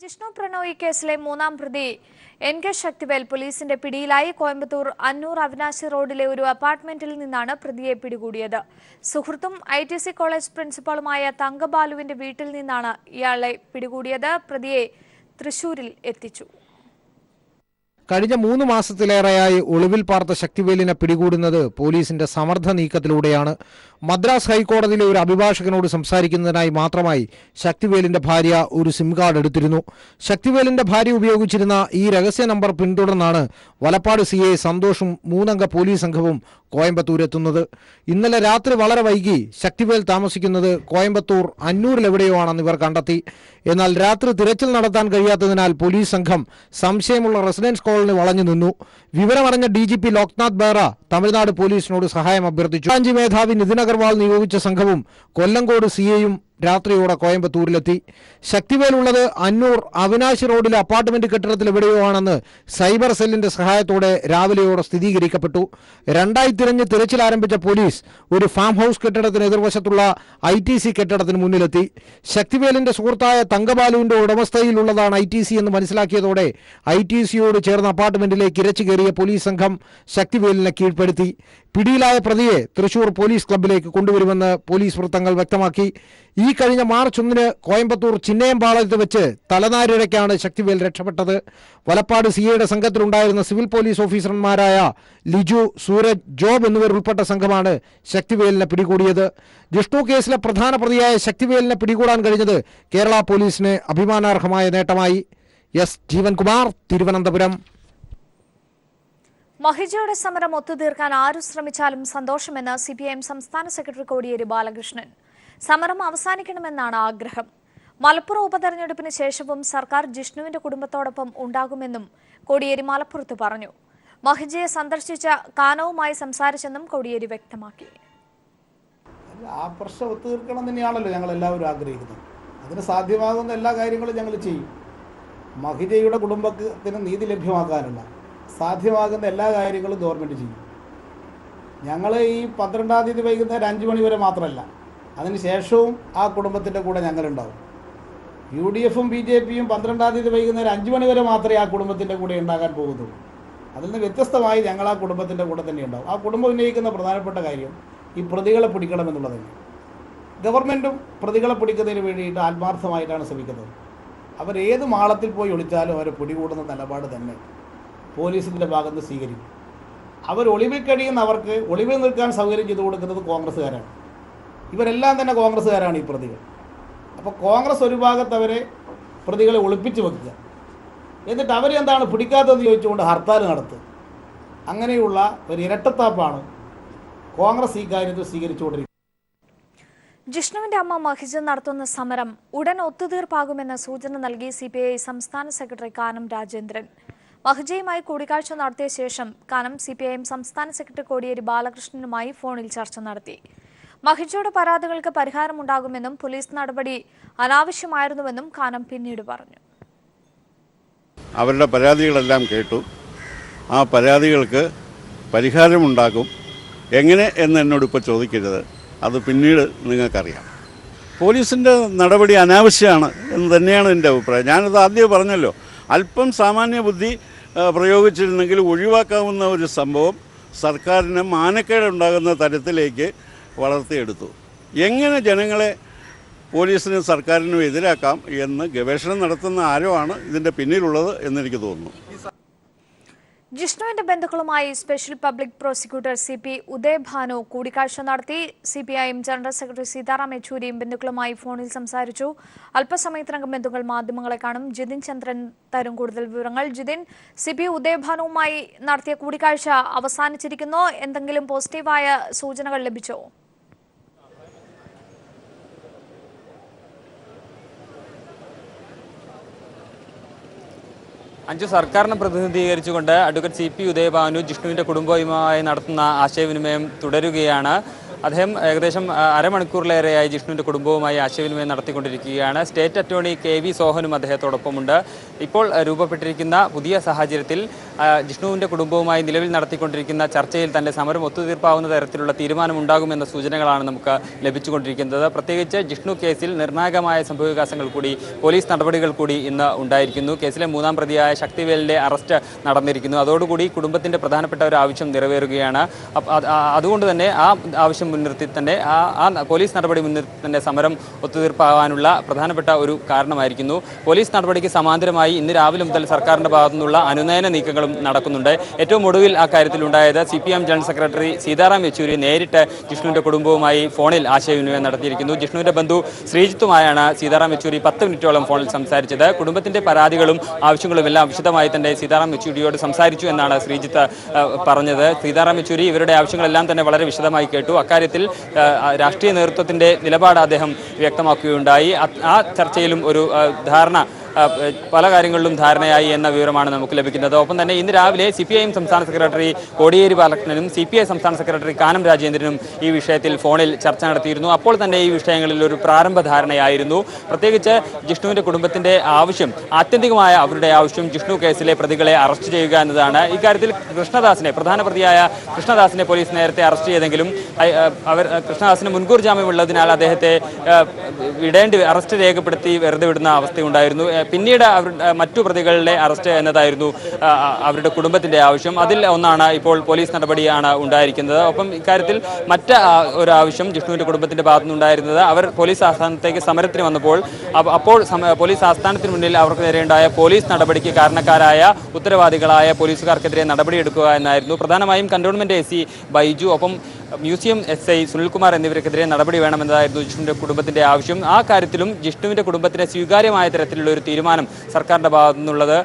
ജിഷ്ണു പ്രണോയി കേസിലെ മൂന്നാം പ്രതി എൻ.കെ. ശക്തിവേൽ പോലീസിന്റെ പിടിയിലായി. കോയമ്പത്തൂർ അന്നൂർ അവിനാശി റോഡിലെ ഒരു അപ്പാർട്ട്മെന്റിൽ നിന്നാണ് പ്രതിയെ പിടികൂടിയത്. സുഹൃത്തും ITC കോളേജ് പ്രിൻസിപ്പളുമായ തങ്കബാലുവിന്റെ വീട്ടിൽ നിന്നാണ് ഇയാളെ പിടികൂടിയത്. പ്രതിയെ തൃശൂരിൽ എത്തിച്ചു. കഴിഞ്ഞ 3 മാസത്തിലേറെയായി ഒളിവിൽ പാർത്ത ശക്തിവേലിനെ പിടികൂടുന്നത് പോലീസിന്റെ സമർത്ഥ നീക്കത്തിലൂടെയാണ്. മദ്രാസ് ഹൈക്കോടതിയിലെ ഒരു അഭിഭാഷകനോട് സംസാരിക്കുന്നതിനായി മാത്രമായി ശക്തിവേലിന്റെ ഭാര്യ ഒരു സിം കാർഡ് എടുത്തിരുന്നു. ശക്തിവേലിന്റെ ഭാര്യ ഉപയോഗിച്ചിരുന്ന ഈ രഹസ്യ നമ്പർ പിന്തുടർന്നാണ് വലപ്പാട് CI സന്തോഷും 3 അംഗ പോലീസ് സംഘവും കോയമ്പത്തൂരെത്തുന്നത്. ഇന്നലെ രാത്രി വളരെ വൈകി ശക്തിവേൽ താമസിക്കുന്നത് കോയമ്പത്തൂർ അന്നൂരിലെവിടെയോ ആണെന്ന് ഇവർ കണ്ടെത്തി. എന്നാൽ രാത്രി തിരച്ചിൽ നടത്താൻ കഴിയാത്തതിനാൽ പോലീസ് സംഘം സംശയമുള്ള റെസിഡൻസ് കോളനി വളഞ്ഞു നിന്നു. വിവരമറിഞ്ഞ DGP ലോക്നാഥ് ബെഹ്റ തമിഴ്നാട് പോലീസിനോട് സഹായം അഭ്യർത്ഥിച്ചു. ബ്രാഞ്ച് മേധാവി നിതിൻ അഗർവാൾ നിയോഗിച്ച സംഘവും കൊല്ലങ്കോട് CIയും രാത്രിയോടെ കോയമ്പത്തൂരിലെത്തി. ശക്തിവേലുള്ളത് അന്നൂർ അവിനാശി റോഡിലെ അപ്പാർട്ട്മെന്റ് കെട്ടിടത്തിൽ എവിടെയോ ആണെന്ന് സൈബർ സെല്ലിന്റെ സഹായത്തോടെ രാവിലെയോടെ സ്ഥിരീകരിക്കപ്പെട്ടു. രണ്ടായി തിരഞ്ഞ് തിരച്ചിൽ ആരംഭിച്ച പോലീസ് ഒരു ഫാം ഹൌസ് കെട്ടിടത്തിന് എതിർവശത്തുള്ള ITC കെട്ടിടത്തിന് മുന്നിലെത്തി. ശക്തിവേലിന്റെ സുഹൃത്തായ തങ്കബാലുവിന്റെ ഉടമസ്ഥയിലുള്ളതാണ് ITC എന്ന് മനസ്സിലാക്കിയതോടെ ITCയോട് ചേർന്ന അപ്പാർട്ട്മെന്റിലേക്ക് ഇരച്ചു കയറിയ പോലീസ് സംഘം ശക്തിവേലിനെ കീഴ്പ്പെടുത്തി. പിടിയിലായ പ്രതിയെ തൃശൂർ പോലീസ് ക്ലബിലേക്ക് കൊണ്ടുവരുമെന്ന് പോലീസ് വൃത്തങ്ങൾ വ്യക്തമാക്കി. ഈ കഴിഞ്ഞ മാർച്ച് 1 കോയമ്പത്തൂർ ചിന്നയംപാളയത്ത് വെച്ച് തലനാരിഴയ്ക്കാണ് ശക്തിവേൽ രക്ഷപ്പെട്ടത്. വലപ്പാട് CIയുടെ സംഘത്തിലുണ്ടായിരുന്ന സിവിൽ പോലീസ് ഓഫീസർമാരായ ലിജു, സൂരജ്, ജോബ് എന്നിവർ ഉൾപ്പെട്ട സംഘമാണ് ശക്തിവേലിനെ പിടികൂടിയത്. ജിഷ്ണു കേസിലെ പ്രധാന പ്രതിയായ ശക്തിവേലിനെ പിടികൂടാൻ കഴിഞ്ഞത് കേരള പോലീസിന് അഭിമാനാർഹമായ നേട്ടമായി. S. ജീവൻകുമാർ, തിരുവനന്തപുരം. മഹിജയുടെ സമരം ഒത്തുതീർക്കാൻ ആരു ശ്രമിച്ചാലും സന്തോഷമെന്ന് CPIM സംസ്ഥാന സെക്രട്ടറി കോടിയേരി ബാലകൃഷ്ണൻ. സമരം അവസാനിക്കണമെന്നാണ് ആഗ്രഹം. മലപ്പുറം ഉപതെരഞ്ഞെടുപ്പിന് ശേഷവും സർക്കാർ ജിഷ്ണുവിന്റെ കുടുംബത്തോടൊപ്പം ഉണ്ടാകുമെന്നും കോടിയേരി മലപ്പുറത്ത് പറഞ്ഞു. മഹിജയെ സന്ദർശിച്ച കാനവുമായി സംസാരിച്ചെന്നും കോടിയേരി വ്യക്തമാക്കി. ആ പ്രശ്നം ഒത്തുതീർക്കണം തന്നെയാണല്ലോ ഞങ്ങൾ എല്ലാവരും ആഗ്രഹിക്കുന്നത്. അതിന് സാധ്യമാകുന്ന എല്ലാ കാര്യങ്ങളും ഞങ്ങൾ ചെയ്യും. മഹിജയുടെ കുടുംബത്തിന് നീതി ലഭ്യമാക്കാനുള്ള സാധ്യമാകുന്ന എല്ലാ കാര്യങ്ങളും ഗവൺമെൻറ് ചെയ്യും. ഞങ്ങൾ ഈ 12-ാം തീയതി വൈകുന്നേരം 5 മണി വരെ മാത്രമല്ല, അതിന് ശേഷവും ആ കുടുംബത്തിൻ്റെ കൂടെ ഞങ്ങളുണ്ടാവും. UDFും BJPയും 12-ാം തീയതി വൈകുന്നേരം 5 മണി വരെ മാത്രമേ ആ കുടുംബത്തിൻ്റെ കൂടെ ഉണ്ടാകാൻ പോകുന്നുള്ളൂ. അതിൽ നിന്ന് വ്യത്യസ്തമായി ഞങ്ങൾ ആ കുടുംബത്തിൻ്റെ കൂടെ തന്നെ ഉണ്ടാവും. ആ കുടുംബം ഉന്നയിക്കുന്ന പ്രധാനപ്പെട്ട കാര്യം ഈ പ്രതികളെ പിടിക്കണമെന്നുള്ളതാണ്. ഗവൺമെൻറ്റും പ്രതികളെ പിടിക്കുന്നതിന് വേണ്ടിയിട്ട് ആത്മാർത്ഥമായിട്ടാണ് ശ്രമിക്കുന്നത്. അവരേത് മാളത്തിൽ പോയി ഒളിച്ചാലും അവരെ പിടികൂടുന്ന നിലപാട് തന്നെ പോലീസിൻ്റെ ഭാഗത്ത് സ്വീകരിക്കും. അവർ ഒളിവിൽ കഴിയുന്നവർക്ക് ഒളിവിൽ നിൽക്കാൻ സൗകര്യം ചെയ്തു കൊടുക്കുന്നത് കോൺഗ്രസ്സുകാരാണ്. ഇവരെല്ലാം തന്നെ കോൺഗ്രസ്സുകാരാണ് ഈ പ്രതികൾ. അപ്പോൾ കോൺഗ്രസ് ഒരു ഭാഗത്ത് അവരെ പ്രതികളെ ഒളിപ്പിച്ച് വെക്കുക, എന്നിട്ട് അവരെന്താണ് പിടിക്കാത്തതെന്ന് ചോദിച്ചുകൊണ്ട് ഹർത്താൽ നടത്തുക. അങ്ങനെയുള്ള ഒരു ഇരട്ടത്താപ്പാണ് കോൺഗ്രസ് ഈ കാര്യത്തിൽ സ്വീകരിച്ചുകൊണ്ടിരിക്കുന്നത്. ജിഷ്ണുവിന്റെ അമ്മ മഹിജ നടത്തുന്ന സമരം ഉടൻ ഒത്തുതീർപ്പാകുമെന്ന സൂചന നൽകി CPI സംസ്ഥാന സെക്രട്ടറി കാനം രാജേന്ദ്രൻ. മഹിജയുമായി കൂടിക്കാഴ്ച നടത്തിയ ശേഷം കാനം CPIM സംസ്ഥാന സെക്രട്ടറി കോടിയേരി ബാലകൃഷ്ണനുമായി ഫോണിൽ ചർച്ച നടത്തി. മഹിജയുടെ പരാതികൾക്ക് പരിഹാരമുണ്ടാകുമെന്നും പോലീസ് നടപടി അനാവശ്യമായിരുന്നുവെന്നും കാനം പിന്നീട് പറഞ്ഞു. അവരുടെ പരാതികളെല്ലാം കേട്ടു. ആ പരാതികൾക്ക് പരിഹാരമുണ്ടാകും. എങ്ങനെ എന്ന് എന്നോട് ഇപ്പോൾ ചോദിക്കരുത്, അത് പിന്നീട് നിങ്ങൾക്കറിയാം. പോലീസിൻ്റെ നടപടി അനാവശ്യമാണ് എന്ന് തന്നെയാണ് എൻ്റെ അഭിപ്രായം. ഞാനത് ആദ്യം പറഞ്ഞല്ലോ. അല്പം സാമാന്യ ബുദ്ധി പ്രയോഗിച്ചിരുന്നെങ്കിൽ ഒഴിവാക്കാവുന്ന ഒരു സംഭവം സർക്കാരിന് മാനക്കേടുണ്ടാകുന്ന തരത്തിലേക്ക് വളർത്തിയെടുത്തു. എങ്ങനെ ജനങ്ങളെ പോലീസിനും സർക്കാരിനും എതിരാക്കാം എന്ന് ഗവേഷണം നടത്തുന്ന ആരോ ആണ് ഇതിൻ്റെ പിന്നിലുള്ളത് എന്നെനിക്ക് തോന്നുന്നു. ജിഷ്ണുവിന്റെ ബന്ധുക്കളുമായി special public prosecutor CP Udayabhanu കൂടിക്കാഴ്ച നടത്തി. CPIM ജനറൽ സെക്രട്ടറി സീതാറാം യെച്ചൂരിയും ബന്ധുക്കളുമായി ഫോണിൽ സംസാരിച്ചു. അല്പസമയത്തിനകം ബന്ധുക്കൾ മാധ്യമങ്ങളെ കാണും. ജിതിൻ ചന്ദ്രൻ തരും കൂടുതൽ വിവരങ്ങൾ. ജിതിൻ, CP ഉദയഭാനുവുമായി നടത്തിയ കൂടിക്കാഴ്ച അവസാനിച്ചിരിക്കുന്നോ? എന്തെങ്കിലും പോസിറ്റീവായ സൂചനകൾ ലഭിച്ചോ? സർക്കാരിനെ പ്രതിനിധീകരിച്ചുകൊണ്ട് അഡ്വക്കേറ്റ് CP ഉദയഭാനു ജിഷ്ണുവിൻ്റെ കുടുംബവുമായി നടത്തുന്ന ആശയവിനിമയം തുടരുകയാണ്. അദ്ദേഹം ഏകദേശം അരമണിക്കൂറിലേറെയായി ജിഷ്ണുവിൻ്റെ കുടുംബവുമായി ആശയവിനിമയം നടത്തിക്കൊണ്ടിരിക്കുകയാണ്. State attorney KV സോഹനും അദ്ദേഹത്തോടൊപ്പമുണ്ട്. ഇപ്പോൾ രൂപപ്പെട്ടിരിക്കുന്ന പുതിയ സാഹചര്യത്തിൽ ജിഷ്ണുവിൻ്റെ കുടുംബവുമായി നിലവിൽ നടത്തിക്കൊണ്ടിരിക്കുന്ന ചർച്ചയിൽ തൻ്റെ സമരം ഒത്തുതീർപ്പാവുന്ന തരത്തിലുള്ള തീരുമാനമുണ്ടാകുമെന്ന സൂചനകളാണ് നമുക്ക് ലഭിച്ചുകൊണ്ടിരിക്കുന്നത്. പ്രത്യേകിച്ച് ജിഷ്ണു കേസിൽ നിർണായകമായ സംഭവവികാസങ്ങൾ കൂടി, പോലീസ് നടപടികൾ കൂടി ഇന്ന് ഉണ്ടായിരിക്കുന്നു. കേസിലെ 3-ാം പ്രതിയായ ശക്തിവേലിൻ്റെ അറസ്റ്റ് നടന്നിരിക്കുന്നു. അതോടുകൂടി കുടുംബത്തിൻ്റെ പ്രധാനപ്പെട്ട ഒരു ആവശ്യം നിറവേറുകയാണ്. അതുകൊണ്ട് തന്നെ ആ ആവശ്യം മുൻനിർത്തി തന്നെ ആ പോലീസ് നടപടി മുൻനിർത്തി തന്നെ സമരം ഒത്തുതീർപ്പാകാനുള്ള പ്രധാനപ്പെട്ട ഒരു കാരണമായിരിക്കുന്നു. പോലീസ് നടപടിക്ക് സമാന്തരമായി ഇന്ന് രാവിലെ മുതൽ സർക്കാരിൻ്റെ ഭാഗത്തു നിന്നുള്ള അനുനയന നീക്കങ്ങളും നടക്കുന്നുണ്ട്. ഏറ്റവും ഒടുവിൽ ആ കാര്യത്തിലുണ്ടായത് CPM general secretary Sitaram Yechury നേരിട്ട് ജിഷ്ണുവിൻ്റെ കുടുംബവുമായി ഫോണിൽ ആശയവിനിമയം നടത്തിയിരിക്കുന്നു. ജിഷ്ണുവിൻ്റെ ബന്ധു ശ്രീജിത്തുമായാണ് സീതാറാം യെച്ചൂരി 10 മിനിറ്റോളം ഫോണിൽ സംസാരിച്ചത്. കുടുംബത്തിൻ്റെ പരാതികളും ആവശ്യങ്ങളും എല്ലാം വിശദമായി തന്നെ സീതാറാം യെച്ചൂരിയോട് സംസാരിച്ചു എന്നാണ് ശ്രീജിത്ത് പറഞ്ഞത്. സീതാറാം യെച്ചൂരി ഇവരുടെ ആവശ്യങ്ങളെല്ലാം തന്നെ വളരെ വിശദമായി കേട്ടു. അക്കാര്യത്തിൽ രാഷ്ട്രീയ നേതൃത്വത്തിൻ്റെ നിലപാട് അദ്ദേഹം വ്യക്തമാക്കുകയുണ്ടായി. ആ ചർച്ചയിലും ഒരു ധാരണ, പല കാര്യങ്ങളിലും ധാരണയായി എന്ന വിവരമാണ് നമുക്ക് ലഭിക്കുന്നത്. ഒപ്പം തന്നെ ഇന്ന് രാവിലെ CPIM സംസ്ഥാന സെക്രട്ടറി കോടിയേരി ബാലകൃഷ്ണനും CPI സംസ്ഥാന സെക്രട്ടറി കാനം രാജേന്ദ്രനും ഈ വിഷയത്തിൽ ഫോണിൽ ചർച്ച നടത്തിയിരുന്നു. അപ്പോൾ തന്നെ ഈ വിഷയങ്ങളിൽ ഒരു പ്രാരംഭ ധാരണയായിരുന്നു. പ്രത്യേകിച്ച് ജിഷ്ണുവിൻ്റെ കുടുംബത്തിൻ്റെ ആവശ്യം, ആത്യന്തികമായ അവരുടെ ആവശ്യം ജിഷ്ണു കേസിലെ പ്രതികളെ അറസ്റ്റ് ചെയ്യുക എന്നതാണ്. ഇക്കാര്യത്തിൽ കൃഷ്ണദാസിനെ, പ്രധാന പ്രതിയായ കൃഷ്ണദാസിനെ പോലീസ് നേരത്തെ അറസ്റ്റ് ചെയ്തെങ്കിലും കൃഷ്ണദാസിന് മുൻകൂർ ജാമ്യമുള്ളതിനാൽ അദ്ദേഹത്തെ അറസ്റ്റ് രേഖപ്പെടുത്തി വെറുതെ വിടുന്ന അവസ്ഥയുണ്ടായിരുന്നു. പിന്നീട് മറ്റു പ്രതികളുടെ അറസ്റ്റ് എന്നതായിരുന്നു അവരുടെ കുടുംബത്തിൻ്റെ ആവശ്യം. അതിൽ ഒന്നാണ് ഇപ്പോൾ പോലീസ് നടപടിയാണ് ഉണ്ടായിരിക്കുന്നത്. ഒപ്പം ഇക്കാര്യത്തിൽ മറ്റ് ഒരു ആവശ്യം ജിഷ്ണുവിൻ്റെ കുടുംബത്തിൻ്റെ ഭാഗത്തുനിന്നുണ്ടായിരുന്നത്, അവർ പോലീസ് ആസ്ഥാനത്തേക്ക് സമരത്തിന് വന്നപ്പോൾ പോലീസ് ആസ്ഥാനത്തിന് മുന്നിൽ അവർക്ക് നേരെയുണ്ടായ പോലീസ് നടപടിക്ക് കാരണക്കാരായ ഉത്തരവാദികളായ പോലീസുകാർക്കെതിരെ നടപടിയെടുക്കുക എന്നായിരുന്നു. പ്രധാനമായും കന്റോൺമെൻറ് AC ബൈജു, ഒപ്പം മ്യൂസിയം SI സുനിൽകുമാർ എന്നിവർക്കെതിരെ നടപടി വേണമെന്നതായിരുന്നു ജിഷ്ണുവിൻ്റെ കുടുംബത്തിൻ്റെ ആവശ്യം. ആ കാര്യത്തിലും ജിഷ്ണുവിൻ്റെ കുടുംബത്തിന് സ്വീകാര്യമായ തരത്തിലുള്ള ഒരു തീരുമാനം സർക്കാരിൻ്റെ ഭാഗത്തു നിന്നുള്ളത്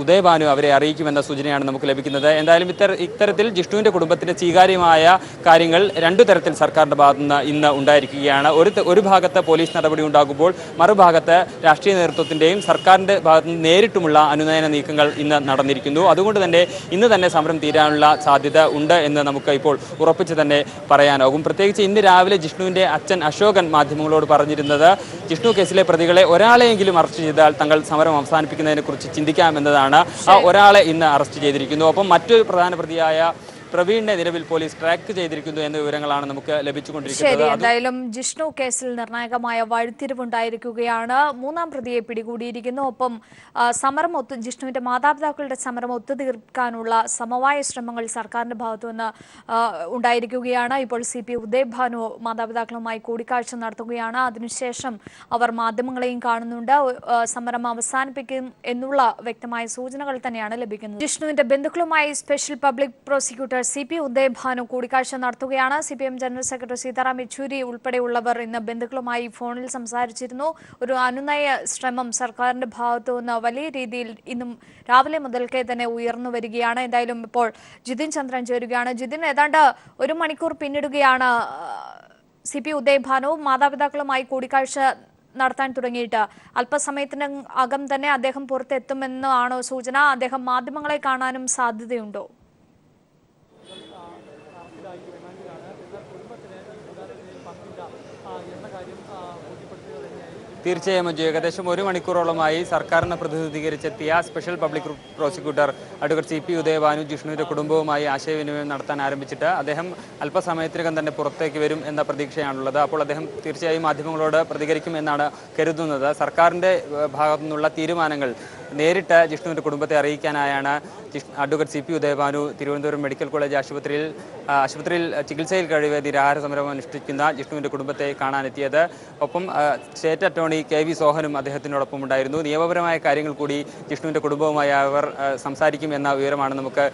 ഉദയഭാനു അവരെ അറിയിക്കുമെന്ന സൂചനയാണ് നമുക്ക് ലഭിക്കുന്നത്. എന്തായാലും ഇത്തരത്തിൽ ജിഷ്ണുവിൻ്റെ കുടുംബത്തിന് സ്വീകാര്യമായ കാര്യങ്ങൾ 2 തരത്തിൽ സർക്കാരിൻ്റെ ഭാഗത്തു നിന്ന് ഇന്ന് ഉണ്ടായിരിക്കുകയാണ്. ഒരു ഭാഗത്ത് പോലീസ് നടപടി ഉണ്ടാകുമ്പോൾ മറുഭാഗത്ത് രാഷ്ട്രീയ നേതൃത്വത്തിൻ്റെയും സർക്കാരിൻ്റെ ഭാഗത്തു നിന്ന് നേരിട്ടുമുള്ള അനുനയന നീക്കങ്ങൾ ഇന്ന് നടന്നിരിക്കുന്നു. അതുകൊണ്ട് തന്നെ ഇന്ന് തന്നെ സമരം തീരാനുള്ള സാധ്യത ഉണ്ട് എന്ന് നമുക്ക് ഇപ്പോൾ ഉറപ്പിച്ച് തന്നെ പറയാനാകും. പ്രത്യേകിച്ച് ഇന്ന് രാവിലെ ജിഷ്ണുവിൻ്റെ അച്ഛൻ അശോകൻ മാധ്യമങ്ങളോട് പറഞ്ഞിരുന്നത്, ജിഷ്ണു കേസിലെ പ്രതികളെ ഒരാളെയെങ്കിലും അറസ്റ്റ് ചെയ്താൽ തങ്ങൾ സമരം അവസാനിപ്പിക്കുന്നതിനെ കുറിച്ച് ചിന്തിക്കാമെന്നതാണ്. ആ ഒരാളെ ഇന്ന് അറസ്റ്റ് ചെയ്തിരിക്കുന്നു. ഒപ്പം മറ്റൊരു പ്രധാന പ്രതിയായ പ്രവീണിനെ നിലവിൽ പോലീസ് ട്രാക്ക് ചെയ്തിരിക്കുന്നു എന്ന വിവരങ്ങളാണ് നമുക്ക് ലഭിച്ചുകൊണ്ടിരിക്കുന്നത്. എന്തായാലും ജിഷ്ണു കേസിൽ നിർണായകമായ വഴിത്തിരിവുണ്ടായിരിക്കുകയാണ്. 3-ാം പ്രതിയെ പിടികൂടിയിരിക്കുന്നു. ഒപ്പം ജിഷ്ണുവിന്റെ മാതാപിതാക്കളുടെ സമരം ഒത്തുതീർക്കാനുള്ള സമവായ ശ്രമങ്ങൾ സർക്കാരിന്റെ ഭാഗത്തുനിന്ന് ഉണ്ടായിരിക്കുകയാണ്. ഇപ്പോൾ CP ഉദയഭാനു മാതാപിതാക്കളുമായി കൂടിക്കാഴ്ച നടത്തുകയാണ്. അതിനുശേഷം അവർ മാധ്യമങ്ങളെയും കാണുന്നുണ്ട്. സമരം അവസാനിപ്പിക്കും എന്നുള്ള വ്യക്തമായ സൂചനകൾ തന്നെയാണ് ലഭിക്കുന്നത്. ജിഷ്ണുവിന്റെ ബന്ധുക്കളുമായി special public prosecutor CP Udayabhanu കൂടിക്കാഴ്ച നടത്തുകയാണ്. CPM general secretary Sitaram Yechury ഉൾപ്പെടെയുള്ളവർ ഇന്ന് ബന്ധുക്കളുമായി ഫോണിൽ സംസാരിച്ചിരുന്നു. ഒരു അനുനയ ശ്രമം സർക്കാരിന്റെ ഭാഗത്തുനിന്ന് വലിയ രീതിയിൽ ഇന്നും രാവിലെ മുതൽക്കേ തന്നെ ഉയർന്നു വരികയാണ്. എന്തായാലും ഇപ്പോൾ ജിതിൻ ചന്ദ്രൻ ചേരുകയാണ്. ജിതിൻ, ഏതാണ്ട് 1 മണിക്കൂർ പിന്നിടുകയാണ് CP ഉദയഭാനു മാതാപിതാക്കളുമായി കൂടിക്കാഴ്ച നടത്താൻ തുടങ്ങിയിട്ട്. അല്പസമയത്തിനകം തന്നെ അദ്ദേഹം പുറത്തെത്തുമെന്നാണോ സൂചന? അദ്ദേഹം മാധ്യമങ്ങളെ കാണാനും സാധ്യതയുണ്ടോ? തീർച്ചയായും മഞ്ജു, ഏകദേശം 1 മണിക്കൂറോളമായി സർക്കാരിനെ പ്രതിനിധീകരിച്ചെത്തിയ special public prosecutor advocate CP Udayabhanu ജിഷ്ണുവിൻ്റെ കുടുംബവുമായി ആശയവിനിമയം നടത്താൻ ആരംഭിച്ചിട്ട് അദ്ദേഹം അല്പസമയത്തിനകം തന്നെ പുറത്തേക്ക് വരും എന്ന പ്രതീക്ഷയാണുള്ളത്. അപ്പോൾ അദ്ദേഹം തീർച്ചയായും മാധ്യമങ്ങളോട് പ്രതികരിക്കുമെന്നാണ് കരുതുന്നത്. സർക്കാരിൻ്റെ ഭാഗത്തു നിന്നുള്ള തീരുമാനങ്ങൾ നേരിട്ട് ജിഷ്ണുവിൻ്റെ കുടുംബത്തെ അറിയിക്കാനായാണ് advocate CP Udayabhanu Thiruvananthapuram medical college ആശുപത്രിയിൽ ചികിത്സയിൽ കഴിവേ നിരാഹാര സമരം അനുഷ്ഠിക്കുന്ന ജിഷ്ണുവിൻ്റെ കുടുംബത്തെ കാണാനെത്തിയത്. ഒപ്പം സ്റ്റേറ്റ് അറ്റോർണി KV സോഹനും അദ്ദേഹത്തിനോടൊപ്പം ഉണ്ടായിരുന്നു. നിയമപരമായ കാര്യങ്ങൾ കൂടി ജിഷ്ണുവിൻ്റെ കുടുംബവുമായി അവർ സംസാരിക്കും എന്ന വിവരമാണ് നമുക്ക്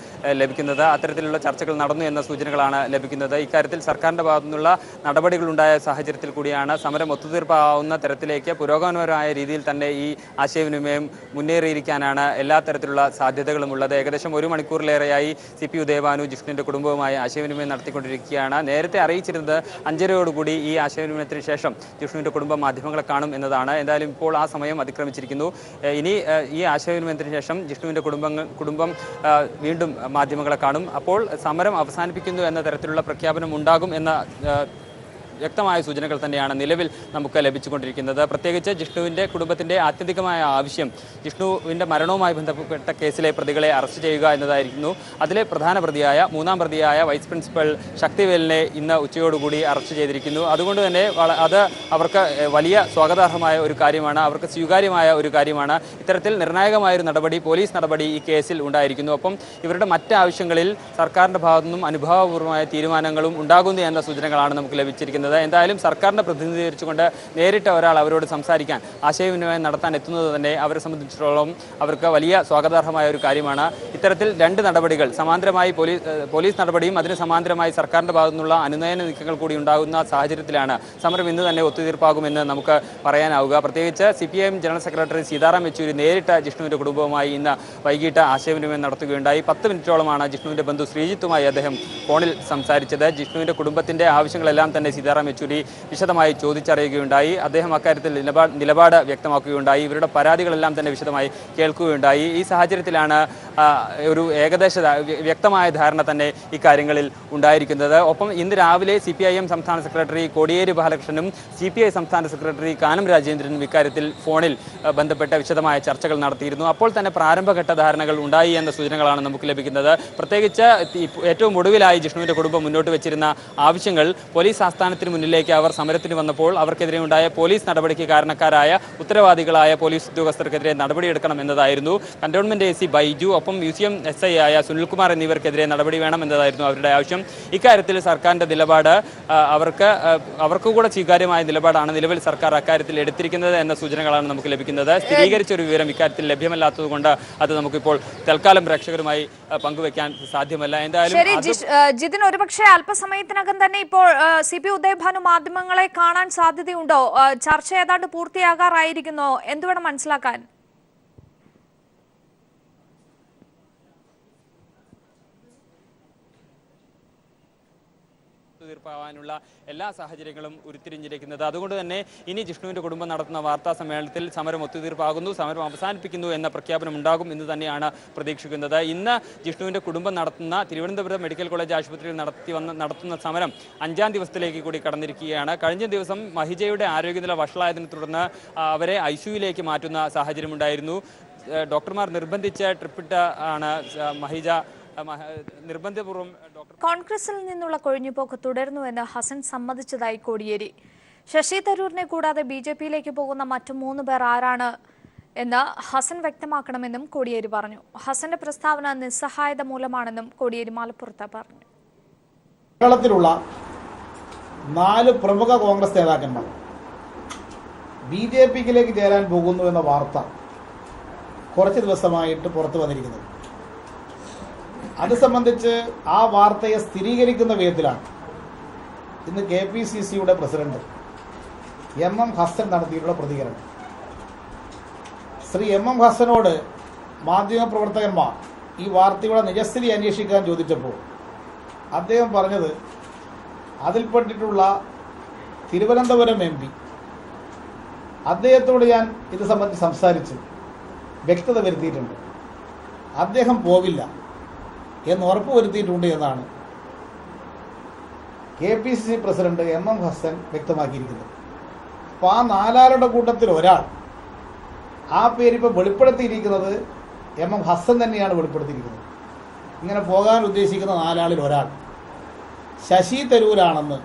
ലഭിക്കുന്നത്. അത്തരത്തിലുള്ള ചർച്ചകൾ നടന്നു എന്ന സൂചനകളാണ് ലഭിക്കുന്നത്. ഇക്കാര്യത്തിൽ സർക്കാരിൻ്റെ ഭാഗത്തു നിന്നുള്ള നടപടികളുണ്ടായ സാഹചര്യത്തിൽ കൂടിയാണ് സമരം ഒത്തുതീർപ്പാവുന്ന തരത്തിലേക്ക് പുരോഗമനപരമായ രീതിയിൽ തന്നെ ഈ ആശയവിനിമയം മുന്നേറിയിരിക്കാനാണ് എല്ലാ തരത്തിലുള്ള സാധ്യതകളും ഉള്ളത്. ഏകദേശം 1 മണിക്കൂറിലേറെയായി CP ഉദയഭാനു ജിഷ്ണുവിൻ്റെ കുടുംബവുമായി ആശയവിനിമയം നടത്തിക്കൊണ്ടിരിക്കുകയാണ്. നേരത്തെ അറിയിച്ചിരുന്നത് 5:30 ഈ ആശയവിനിമയത്തിന് ശേഷം ജിഷ്ണുവിൻ്റെ കുടുംബം മാധ്യമങ്ങളെ കാണും എന്നതാണ്. എന്തായാലും ഇപ്പോൾ ആ സമയം അതിക്രമിച്ചിരിക്കുന്നു. ഇനി ഈ ആശയവിനിമയത്തിന് ശേഷം ജിഷ്ണുവിൻ്റെ കുടുംബം വീണ്ടും മാധ്യമങ്ങളെ കാണും. അപ്പോൾ സമരം അവസാനിപ്പിക്കുന്നു എന്ന തരത്തിലുള്ള പ്രഖ്യാപനം ഉണ്ടാകും എന്ന വ്യക്തമായ സൂചനകൾ തന്നെയാണ് നിലവിൽ നമുക്ക് ലഭിച്ചുകൊണ്ടിരിക്കുന്നത്. പ്രത്യേകിച്ച് ജിഷ്ണുവിൻ്റെ കുടുംബത്തിൻ്റെ ആത്യന്തികമായ ആവശ്യം ജിഷ്ണുവിൻ്റെ മരണവുമായി ബന്ധപ്പെട്ട കേസിലെ പ്രതികളെ അറസ്റ്റ് ചെയ്യുക എന്നതായിരുന്നു. അതിലെ പ്രധാന പ്രതിയായ മൂന്നാം പ്രതിയായ വൈസ് പ്രിൻസിപ്പൽ ശക്തിവേലിനെ ഇന്ന് ഉച്ചയോടുകൂടി അറസ്റ്റ് ചെയ്തിരിക്കുന്നു. അതുകൊണ്ട് തന്നെ അത് അവർക്ക് വലിയ സ്വാഗതാർഹമായ ഒരു കാര്യമാണ്, അവർക്ക് സ്വീകാര്യമായ ഒരു കാര്യമാണ്. ഇത്തരത്തിൽ നിർണായകമായൊരു നടപടി, പോലീസ് നടപടി ഈ കേസിൽ ഉണ്ടായിരിക്കുന്നു. ഒപ്പം ഇവരുടെ മറ്റ് ആവശ്യങ്ങളിൽ സർക്കാരിൻ്റെ ഭാഗത്തു നിന്നും അനുഭാവപൂർവമായ തീരുമാനങ്ങളും ഉണ്ടാകുന്നു എന്ന സൂചനകളാണ് നമുക്ക് ലഭിച്ചിരിക്കുന്നത്. എന്തായാലും സർക്കാരിനെ പ്രതിനിധീകരിച്ചുകൊണ്ട് നേരിട്ട് ഒരാൾ അവരോട് സംസാരിക്കാൻ, ആശയവിനിമയം നടത്താൻ എത്തുന്നത് തന്നെ അവരെ സംബന്ധിച്ചിടത്തോളം അവർക്ക് വലിയ സ്വാഗതാർഹമായ ഒരു കാര്യമാണ്. ഇത്തരത്തിൽ രണ്ട് നടപടികൾ സമാന്തരമായി പോലീസ് നടപടിയും അതിന് സമാന്തരമായി സർക്കാരിൻ്റെ ഭാഗത്തു നിന്നുള്ള അനുനയന നീക്കങ്ങൾ കൂടി ഉണ്ടാകുന്ന സാഹചര്യത്തിലാണ് സമരം ഇന്ന് തന്നെ ഒത്തുതീർപ്പാകുമെന്ന് നമുക്ക് പറയാനാവുക. പ്രത്യേകിച്ച് CPIM general secretary Sitaram Yechury നേരിട്ട് ജിഷ്ണുവിൻ്റെ കുടുംബവുമായി ഇന്ന് വൈകിട്ട് ആശയവിനിമയം നടത്തുകയുണ്ടായി. 10 മിനിറ്റോളമാണ് ജിഷ്ണുവിൻ്റെ ബന്ധു ശ്രീജിത്തുമായി അദ്ദേഹം ഫോണിൽ സംസാരിച്ചത്. ജിഷ്ണുവിൻ്റെ കുടുംബത്തിൻ്റെ ആവശ്യങ്ങളെല്ലാം തന്നെ സീതാറാം യെച്ചൂരി വിശദമായി ചോദിച്ചറിയുകയുണ്ടായി. അദ്ദേഹം അക്കാര്യത്തിൽ നിലപാട് വ്യക്തമാക്കുകയുണ്ടായി. ഇവരുടെ പരാതികളെല്ലാം തന്നെ വിശദമായി കേൾക്കുകയുണ്ടായി. ഈ സാഹചര്യത്തിലാണ് ഒരു ഏകദേശ വ്യക്തമായ ധാരണ തന്നെ ഇക്കാര്യങ്ങളിൽ ഉണ്ടായിരിക്കുന്നത്. ഒപ്പം ഇന്ന് രാവിലെ CPIM സംസ്ഥാന സെക്രട്ടറി കോടിയേരി ബാലകൃഷ്ണനും CPI സംസ്ഥാന സെക്രട്ടറി കാനം രാജേന്ദ്രനും ഇക്കാര്യത്തിൽ ഫോണിൽ ബന്ധപ്പെട്ട വിശദമായ ചർച്ചകൾ നടത്തിയിരുന്നു. അപ്പോൾ തന്നെ പ്രാരംഭഘട്ട ധാരണകൾ ഉണ്ടായി എന്ന സൂചനകളാണ് നമുക്ക് ലഭിക്കുന്നത്. പ്രത്യേകിച്ച് ഏറ്റവും ഒടുവിലായി ജിഷ്ണുവിൻ്റെ കുടുംബം മുന്നോട്ട് വെച്ചിരുന്ന ആവശ്യങ്ങൾ പോലീസ് ആസ്ഥാനത്തിന് മുന്നിലേക്ക് അവർ സമരത്തിന് വന്നപ്പോൾ അവർക്കെതിരെ ഉണ്ടായ പോലീസ് നടപടിക്ക് കാരണക്കാരായ ഉത്തരവാദികളായ പോലീസ് ഉദ്യോഗസ്ഥർക്കെതിരെ നടപടിയെടുക്കണം എന്നതായിരുന്നു. കന്റോൺമെന്റ് AC ബൈജു ഒപ്പം മ്യൂസിയം SI ആയ സുനിൽകുമാർ എന്നിവർക്കെതിരെ നടപടി വേണം എന്നതായിരുന്നു അവരുടെ ആവശ്യം. ഇക്കാര്യത്തിൽ സർക്കാരിൻ്റെ നിലപാട് അവർക്ക് കൂടെ സ്വീകാര്യമായ നിലപാടാണ് നിലവിൽ സർക്കാർ അക്കാര്യത്തിൽ എടുത്തിരിക്കുന്നത് എന്ന സൂചനകളാണ് നമുക്ക് ലഭിക്കുന്നത്. സ്ഥിരീകരിച്ച ഒരു വിവരം ഇക്കാര്യത്തിൽ ലഭ്യമല്ലാത്തതുകൊണ്ട് അത് നമുക്കിപ്പോൾ തൽക്കാലം പ്രേക്ഷകരുമായി പങ്കുവെക്കാൻ സാധ്യമല്ല. എന്തായാലും ജിതിൻ, ഒരുപക്ഷെ അല്പസമയത്തിനകം തന്നെ ഇപ്പോൾ CP ഉദയഭാനു മാധ്യമങ്ങളെ കാണാൻ സാധ്യതയുണ്ടോ? ചർച്ച ഏതാണ്ട് പൂർത്തിയാകാറായിരിക്കുന്നോ? എന്തുവേണം മനസ്സിലാക്കാൻ? തീർപ്പാവാനുള്ള എല്ലാ സാഹചര്യങ്ങളും ഉരുത്തിരിഞ്ഞിരിക്കുന്നത്. അതുകൊണ്ട് തന്നെ ഇനി ജിഷ്ണുവിൻ്റെ കുടുംബം നടത്തുന്ന വാർത്താ സമ്മേളനത്തിൽ സമരം ഒത്തുതീർപ്പാകുന്നു, സമരം അവസാനിപ്പിക്കുന്നു എന്ന പ്രഖ്യാപനം ഉണ്ടാകും എന്ന് തന്നെയാണ് പ്രതീക്ഷിക്കുന്നത്. ഇന്ന് ജിഷ്ണുവിൻ്റെ കുടുംബം നടത്തുന്ന തിരുവനന്തപുരം മെഡിക്കൽ കോളേജ് ആശുപത്രിയിൽ നടത്തുന്ന സമരം 5ാം ദിവസത്തിലേക്ക് കൂടി കടന്നിരിക്കുകയാണ്. കഴിഞ്ഞ ദിവസം മഹിജയുടെ ആരോഗ്യനില വഷളായതിനെ തുടർന്ന് അവരെ ICUയിലേക്ക് മാറ്റുന്ന സാഹചര്യമുണ്ടായിരുന്നു. ഡോക്ടർമാർ നിർബന്ധിച്ച് ട്രിപ്പിട്ട് ആണ് മഹിജ നിർബന്ധപൂർവ്വം കോൺഗ്രസിൽ നിന്നുള്ള കൊഴിഞ്ഞുപോക്ക് തുടരുന്നുവെന്ന് ഹസൻ സമ്മതിച്ചതായി കോടിയേരി. ശശി തരൂരിനെ കൂടാതെ BJPയിലേക്ക് പോകുന്ന മറ്റു 3 പേർ ആരാണ് എന്ന് ഹസൻ വ്യക്തമാക്കണമെന്നും കോടിയേരി പറഞ്ഞു. ഹസന്റെ പ്രസ്താവന നിസ്സഹായത മൂലമാണെന്നും കോടിയേരി മലപ്പുറത്ത് പറഞ്ഞു. കേരളത്തിലുള്ള 4 പ്രമുഖ കോൺഗ്രസ് നേതാക്കന്മാർ BJPയിലേക്ക് ചേരാൻ പോകുന്നു എന്ന വാർത്ത കുറച്ച് ദിവസമായിട്ട് പുറത്തു വന്നിരിക്കുന്നത്. അത് സംബന്ധിച്ച് ആ വാർത്തയെ സ്ഥിരീകരിക്കുന്ന വിധത്തിലാണ് ഇന്ന് KPCCയുടെ പ്രസിഡന്റ് MM ഹസൻ നടത്തിയിട്ടുള്ള പ്രതികരണം. ശ്രീ MM ഹസനോട് മാധ്യമപ്രവർത്തകന്മാർ ഈ വാർത്തയുടെ നിജസ്ഥിതി അന്വേഷിക്കാൻ ചോദിച്ചപ്പോൾ അദ്ദേഹം പറഞ്ഞത് അതിൽപ്പെട്ടിട്ടുള്ള തിരുവനന്തപുരം MP അദ്ദേഹത്തോട് ഞാൻ ഇത് സംബന്ധിച്ച് സംസാരിച്ച് വ്യക്തത വരുത്തിയിട്ടുണ്ട്, അദ്ദേഹം പോവില്ല എന്ന് ഉറപ്പുവരുത്തിയിട്ടുണ്ട് എന്നാണ് KPCC പ്രസിഡന്റ് MM ഹസൻ വ്യക്തമാക്കിയിരിക്കുന്നത്. അപ്പോൾ ആ 4 കൂട്ടത്തിൽ ഒരാൾ, ആ പേരിപ്പോൾ വെളിപ്പെടുത്തിയിരിക്കുന്നത് MM ഹസൻ തന്നെയാണ് വെളിപ്പെടുത്തിയിരിക്കുന്നത്. ഇങ്ങനെ പോകാൻ ഉദ്ദേശിക്കുന്ന 4 ആളിൽ ഒരാൾ ശശി തരൂരാണെന്ന്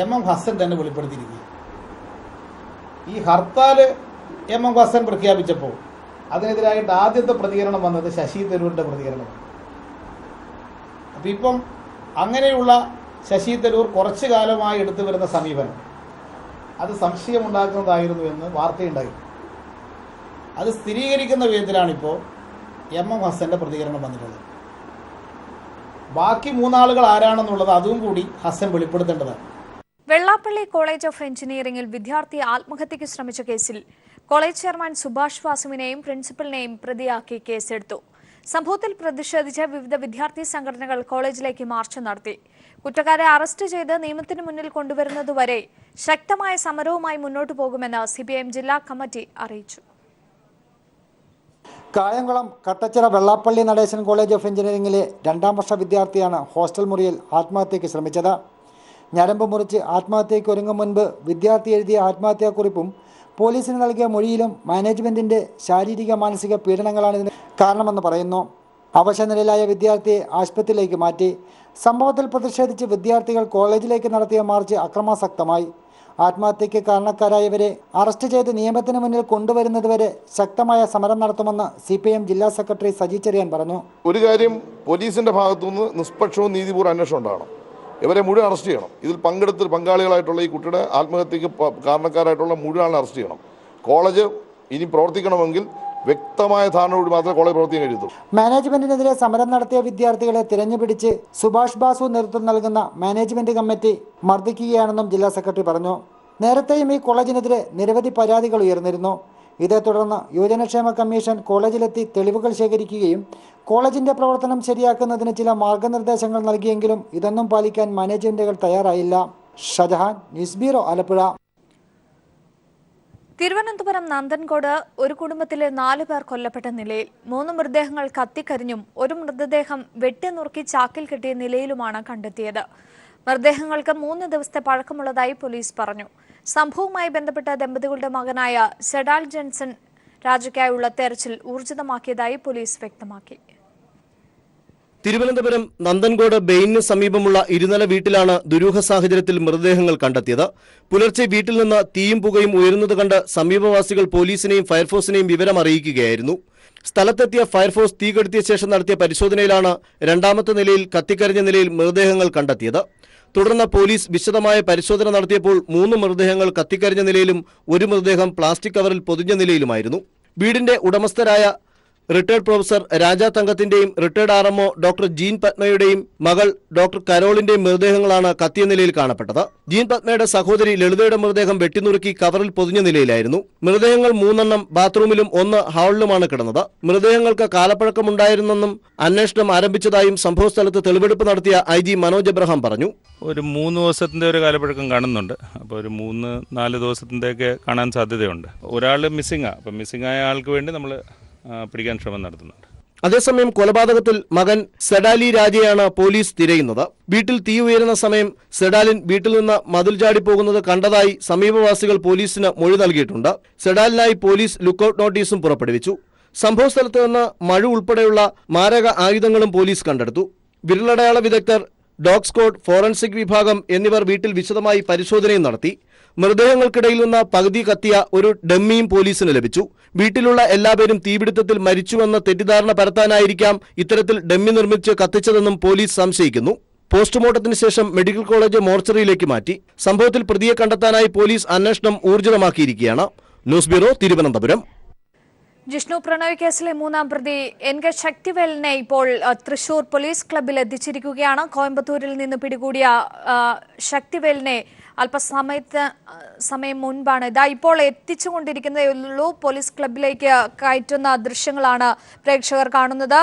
MM ഹസൻ തന്നെ വെളിപ്പെടുത്തിയിരിക്കുക. ഈ ഹർത്താൽ MM ഹസൻ പ്രഖ്യാപിച്ചപ്പോൾ അതിനെതിരായിട്ട് ആദ്യത്തെ പ്രതികരണം വന്നത് ശശി തരൂരിൻ്റെ പ്രതികരണമാണ്. അപ്പം ഇപ്പം അങ്ങനെയുള്ള ശശി തരൂർ കുറച്ചു കാലമായി എടുത്തു വരുന്ന സമീപനം അത് സംശയമുണ്ടാക്കുന്നതായിരുന്നു എന്ന് വാർത്തയുണ്ടായി. അത് സ്ഥിരീകരിക്കുന്ന വിധത്തിലാണിപ്പോൾ MM ഹസൻ്റെ പ്രതികരണം വന്നിട്ടുള്ളത്. ബാക്കി 3 ആളുകൾ ആരാണെന്നുള്ളത് അതും കൂടി ഹസൻ വെളിപ്പെടുത്തേണ്ടതാണ്. വെള്ളാപ്പള്ളി കോളേജ് ഓഫ് എഞ്ചിനീയറിംഗിൽ വിദ്യാർത്ഥി ആത്മഹത്യയ്ക്ക് ശ്രമിച്ച കേസിൽ കോളേജ് ചെയർമാൻ സുഭാഷ് വാസുവിനെയും പ്രിൻസിപ്പലിനെയും പ്രതിയാക്കി കേസെടുത്തു. സംഭവത്തിൽ പ്രതിഷേധിച്ച് വിവിധ വിദ്യാർത്ഥി സംഘടനകൾ കോളേജിലേക്ക് മാർച്ച് നടത്തി. കുറ്റക്കാരെ അറസ്റ്റ് ചെയ്ത് നിയമത്തിന് മുന്നിൽ കൊണ്ടുവരുന്നതുവരെ ശക്തമായ സമരവുമായി മുന്നോട്ടു പോകുമെന്ന് CPIM ജില്ലാ കമ്മിറ്റി അറിയിച്ചു. കായംകുളം കട്ടച്ചിറ വെള്ളാപ്പള്ളി നടേശൻ കോളേജ് ഓഫ് എഞ്ചിനീയറിംഗിലെ 2ാം വർഷ വിദ്യാർത്ഥിയാണ് ഹോസ്റ്റൽ മുറിയിൽ ആത്മഹത്യയ്ക്ക് ശ്രമിച്ചത്. ഞരമ്പ് മുറിച്ച് ആത്മഹത്യയ്ക്ക് ഒരുങ്ങും മുൻപ് വിദ്യാർത്ഥി എഴുതിയ ആത്മഹത്യാക്കുറിപ്പും പോലീസിന് നൽകിയ മൊഴിയിലും മാനേജ്മെന്റിന്റെ ശാരീരിക മാനസിക പീഡനങ്ങളാണ് ഇതിന് കാരണമെന്ന് പറയുന്നു. അവശനിലയിലായ വിദ്യാർത്ഥിയെ ആശുപത്രിയിലേക്ക് മാറ്റി. സംഭവത്തിൽ പ്രതിഷേധിച്ച് വിദ്യാർത്ഥികൾ കോളേജിലേക്ക് നടത്തിയ മാർച്ച് അക്രമാസക്തമായി. ആത്മഹത്യയ്ക്ക് കാരണക്കാരായവരെ അറസ്റ്റ് ചെയ്ത് നിയമത്തിന് മുന്നിൽ കൊണ്ടുവരുന്നതുവരെ ശക്തമായ സമരം നടത്തുമെന്ന് CPIM ജില്ലാ സെക്രട്ടറി സജി ചെറിയാൻ പറഞ്ഞു. ഒരു കാര്യം, പോലീസിന്റെ ഭാഗത്തുനിന്ന് നിഷ്പക്ഷവും നീതിപൂർവ്വ അന്വേഷണം ഉണ്ടാകണം. ഇവരെ മുഴുവൻ അറസ്റ്റ് ചെയ്യണം. ഇതിൽ പങ്കാളികളായിട്ടുള്ള ഈ കുട്ടിയുടെ ആത്മഹത്യക്ക് കാരണക്കാരായിട്ടുള്ള മുഴുവൻ ആളെ അറസ്റ്റ് ചെയ്യണം. കോളേജ് ഇനി പ്രവർത്തിക്കണമെങ്കിൽ വ്യക്തമായ ധാരണയോട് മാത്രമേ കോളേജ് പ്രവർത്തിക്കാൻ കഴിയൂ. മാനേജ്മെന്റിനെതിരെ സമരം നടത്തിയ വിദ്യാർത്ഥികളെ തിരഞ്ഞുപിടിച്ച് സുഭാഷ് ബാസു നേതൃത്വം നൽകുന്ന മാനേജ്മെന്റ് കമ്മിറ്റി മർദ്ദിക്കുകയാണെന്നും ജില്ലാ സെക്രട്ടറി പറഞ്ഞു. നേരത്തെയും ഈ കോളേജിനെതിരെ നിരവധി പരാതികൾ ഉയർന്നിരുന്നു. ഇതേ തുടർന്ന് യുവജനക്ഷേമ കമ്മീഷൻ കോളേജിലെത്തി തെളിവുകൾ ശേഖരിക്കുകയും കോളേജിന്റെ പ്രവർത്തനം ശരിയാക്കുന്നതിന് ചില മാർഗനിർദ്ദേശങ്ങൾ നൽകിയെങ്കിലും ഇതൊന്നും പാലിക്കാൻ മാനേജ്മെന്റുകൾ തയ്യാറായില്ല. Shajahan, news bureau, Alappuzha. തിരുവനന്തപുരം നന്ദൻകോട് ഒരു കുടുംബത്തിലെ 4 പേർ കൊല്ലപ്പെട്ട നിലയിൽ 3 മൃതദേഹങ്ങൾ കത്തിക്കരിഞ്ഞും ഒരു മൃതദേഹം വെട്ടിനുറുക്കി ചാക്കിൽ കെട്ടിയ നിലയിലുമാണ് കണ്ടെത്തിയത്. മൃതദേഹങ്ങൾക്ക് 3 ദിവസത്തെ പഴക്കമുള്ളതായി പോലീസ് പറഞ്ഞു. സംഭവവുമായി ബന്ധപ്പെട്ട ദമ്പതികളുടെ മകനായ സെഡാൽ ജെൻസൺ രാജയ്ക്കായുള്ള തെരച്ചിൽ ഊർജിതമാക്കിയതായി പോലീസ് വ്യക്തമാക്കി. തിരുവനന്തപുരം നന്ദൻകോട് ബെയിനിന് സമീപമുള്ള ഇരുനില വീട്ടിലാണ് ദുരൂഹ സാഹചര്യത്തിൽ മൃതദേഹങ്ങൾ കണ്ടെത്തിയത്. പുലർച്ചെ വീട്ടിൽ നിന്ന് തീയും പുകയും ഉയരുന്നത് കണ്ട് സമീപവാസികൾ പോലീസിനെയും ഫയർഫോഴ്സിനെയും വിവരം അറിയിക്കുകയായിരുന്നു. സ്ഥലത്തെത്തിയ ഫയർഫോഴ്സ് തീ കെടുത്തിയ ശേഷം നടത്തിയ പരിശോധനയിലാണ് രണ്ടാമത്തെ നിലയിൽ കത്തിക്കരിഞ്ഞ നിലയിൽ മൃതദേഹങ്ങൾ കണ്ടെത്തിയത്. തുടർന്ന് പോലീസ് വിശദമായ പരിശോധന നടത്തിയപ്പോൾ 3 മൃതദേഹങ്ങൾ കത്തിക്കരിഞ്ഞ നിലയിലും ഒരു മൃതദേഹം പ്ലാസ്റ്റിക് കവറിൽ പൊതിഞ്ഞ നിലയിലുമായിരുന്നു. വീടിന്റെ ഉടമസ്ഥരായ റിട്ടയർഡ് പ്രൊഫസർ രാജ തങ്കത്തിന്റെയും റിട്ടയർഡ് RMO ഡോക്ടർ ജീൻ പത്മയുടെയും മകൾ ഡോക്ടർ കരോളിന്റെയും മൃതദേഹങ്ങളാണ് കത്തിയ നിലയിൽ കാണപ്പെട്ടത്. ജീൻ പത്മയുടെ സഹോദരി ലളിതയുടെ മൃതദേഹം വെട്ടിനുറുക്കി കവറിൽ പൊതിഞ്ഞ നിലയിലായിരുന്നു. മൃതദേഹങ്ങൾ 3 എണ്ണം ബാത്റൂമിലും 1 ഹാളിലുമാണ് കിടന്നത്. മൃതദേഹങ്ങൾക്ക് കാലപ്പഴക്കമുണ്ടായിരുന്നെന്നും അന്വേഷണം ആരംഭിച്ചതായും സംഭവസ്ഥലത്ത് തെളിവെടുപ്പ് നടത്തിയ IG മനോജ് എബ്രഹാം പറഞ്ഞു. ഒരു 3 ദിവസത്തിൻ്റെ ഒരു കാലപ്പഴക്കം കാണുന്നുണ്ട്. അപ്പോൾ ഒരു 3-4 ദിവസത്തിൻ്റെയൊക്കെ കാണാൻ സാധ്യതയുണ്ട്. ഒരാൾ മിസ്സിംഗാണ്. അപ്പം മിസ്സിംഗായ ആൾക്ക് വേണ്ടി നമ്മൾ പിടിക്കാൻ ശ്രമം നടത്തുന്നുണ്ട്. അതേസമയം കൊലപാതകത്തിൽ മകൻ സെഡാലി രാജയാണ് പോലീസ് തിരയുന്നത്. വീട്ടിൽ തീ ഉയരുന്ന സമയം സെഡാലിൻ വീട്ടിൽ നിന്ന് മതിൽ ചാടി പോകുന്നത് കണ്ടതായി സമീപവാസികൾ പോലീസിന് മൊഴി നൽകിയിട്ടുണ്ട്. സെഡാലിനായി പോലീസ് ലുക്കൌട്ട് നോട്ടീസും പുറപ്പെടുവിച്ചു. സംഭവസ്ഥലത്ത് നിന്ന് മഴ ഉൾപ്പെടെയുള്ള മാരക ആയുധങ്ങളും പോലീസ് കണ്ടെടുത്തു. വിരലടയാള വിദഗ്ധർ, ഡോഗ് സ്ക്വാഡ്, ഫോറൻസിക് വിഭാഗം എന്നിവർ വീട്ടിൽ വിശദമായി പരിശോധനയും നടത്തി. മൃതദേഹങ്ങൾക്കിടയിൽ നിന്ന് പകുതി കത്തിയ ഒരു ഡമ്മിയും പോലീസിന് ലഭിച്ചു. വീട്ടിലുള്ള എല്ലാവരും തീപിടുത്തത്തിൽ മരിച്ചുവെന്ന തെറ്റിദ്ധാരണ പരത്താനായിരിക്കാം ഇത്തരത്തിൽ ഡമ്മി നിർമ്മിച്ച് കത്തിച്ചതെന്നും പോലീസ് സംശയിക്കുന്നു. പോസ്റ്റ്മോർട്ടത്തിന് ശേഷം മെഡിക്കൽ കോളേജ് മോർച്ചറിയിലേക്ക് മാറ്റി. സംഭവത്തിൽ പ്രതിയെ കണ്ടെത്താനായി പോലീസ് അന്വേഷണം ഊർജിതമാക്കിയിരിക്കുകയാണ്. News bureau, Thiruvananthapuram. ജിഷ്ണു പ്രണയ് കേസിലെ 3ാം പ്രതി NK ശക്തിവേലിനെ ഇപ്പോൾ തൃശൂർ പോലീസ് ക്ലബ്ബിൽ എത്തിച്ചിരിക്കുകയാണ്. കോയമ്പത്തൂരിൽ നിന്ന് പിടികൂടിയ ശക്തിവേലിനെ സമയം മുൻപാണ് ഇപ്പോൾ എത്തിച്ചുകൊണ്ടിരിക്കുന്നതേ ഉള്ളൂ. പോലീസ് ക്ലബ്ബിലേക്ക് കയറ്റുന്ന ദൃശ്യങ്ങളാണ് പ്രേക്ഷകർ കാണുന്നത്.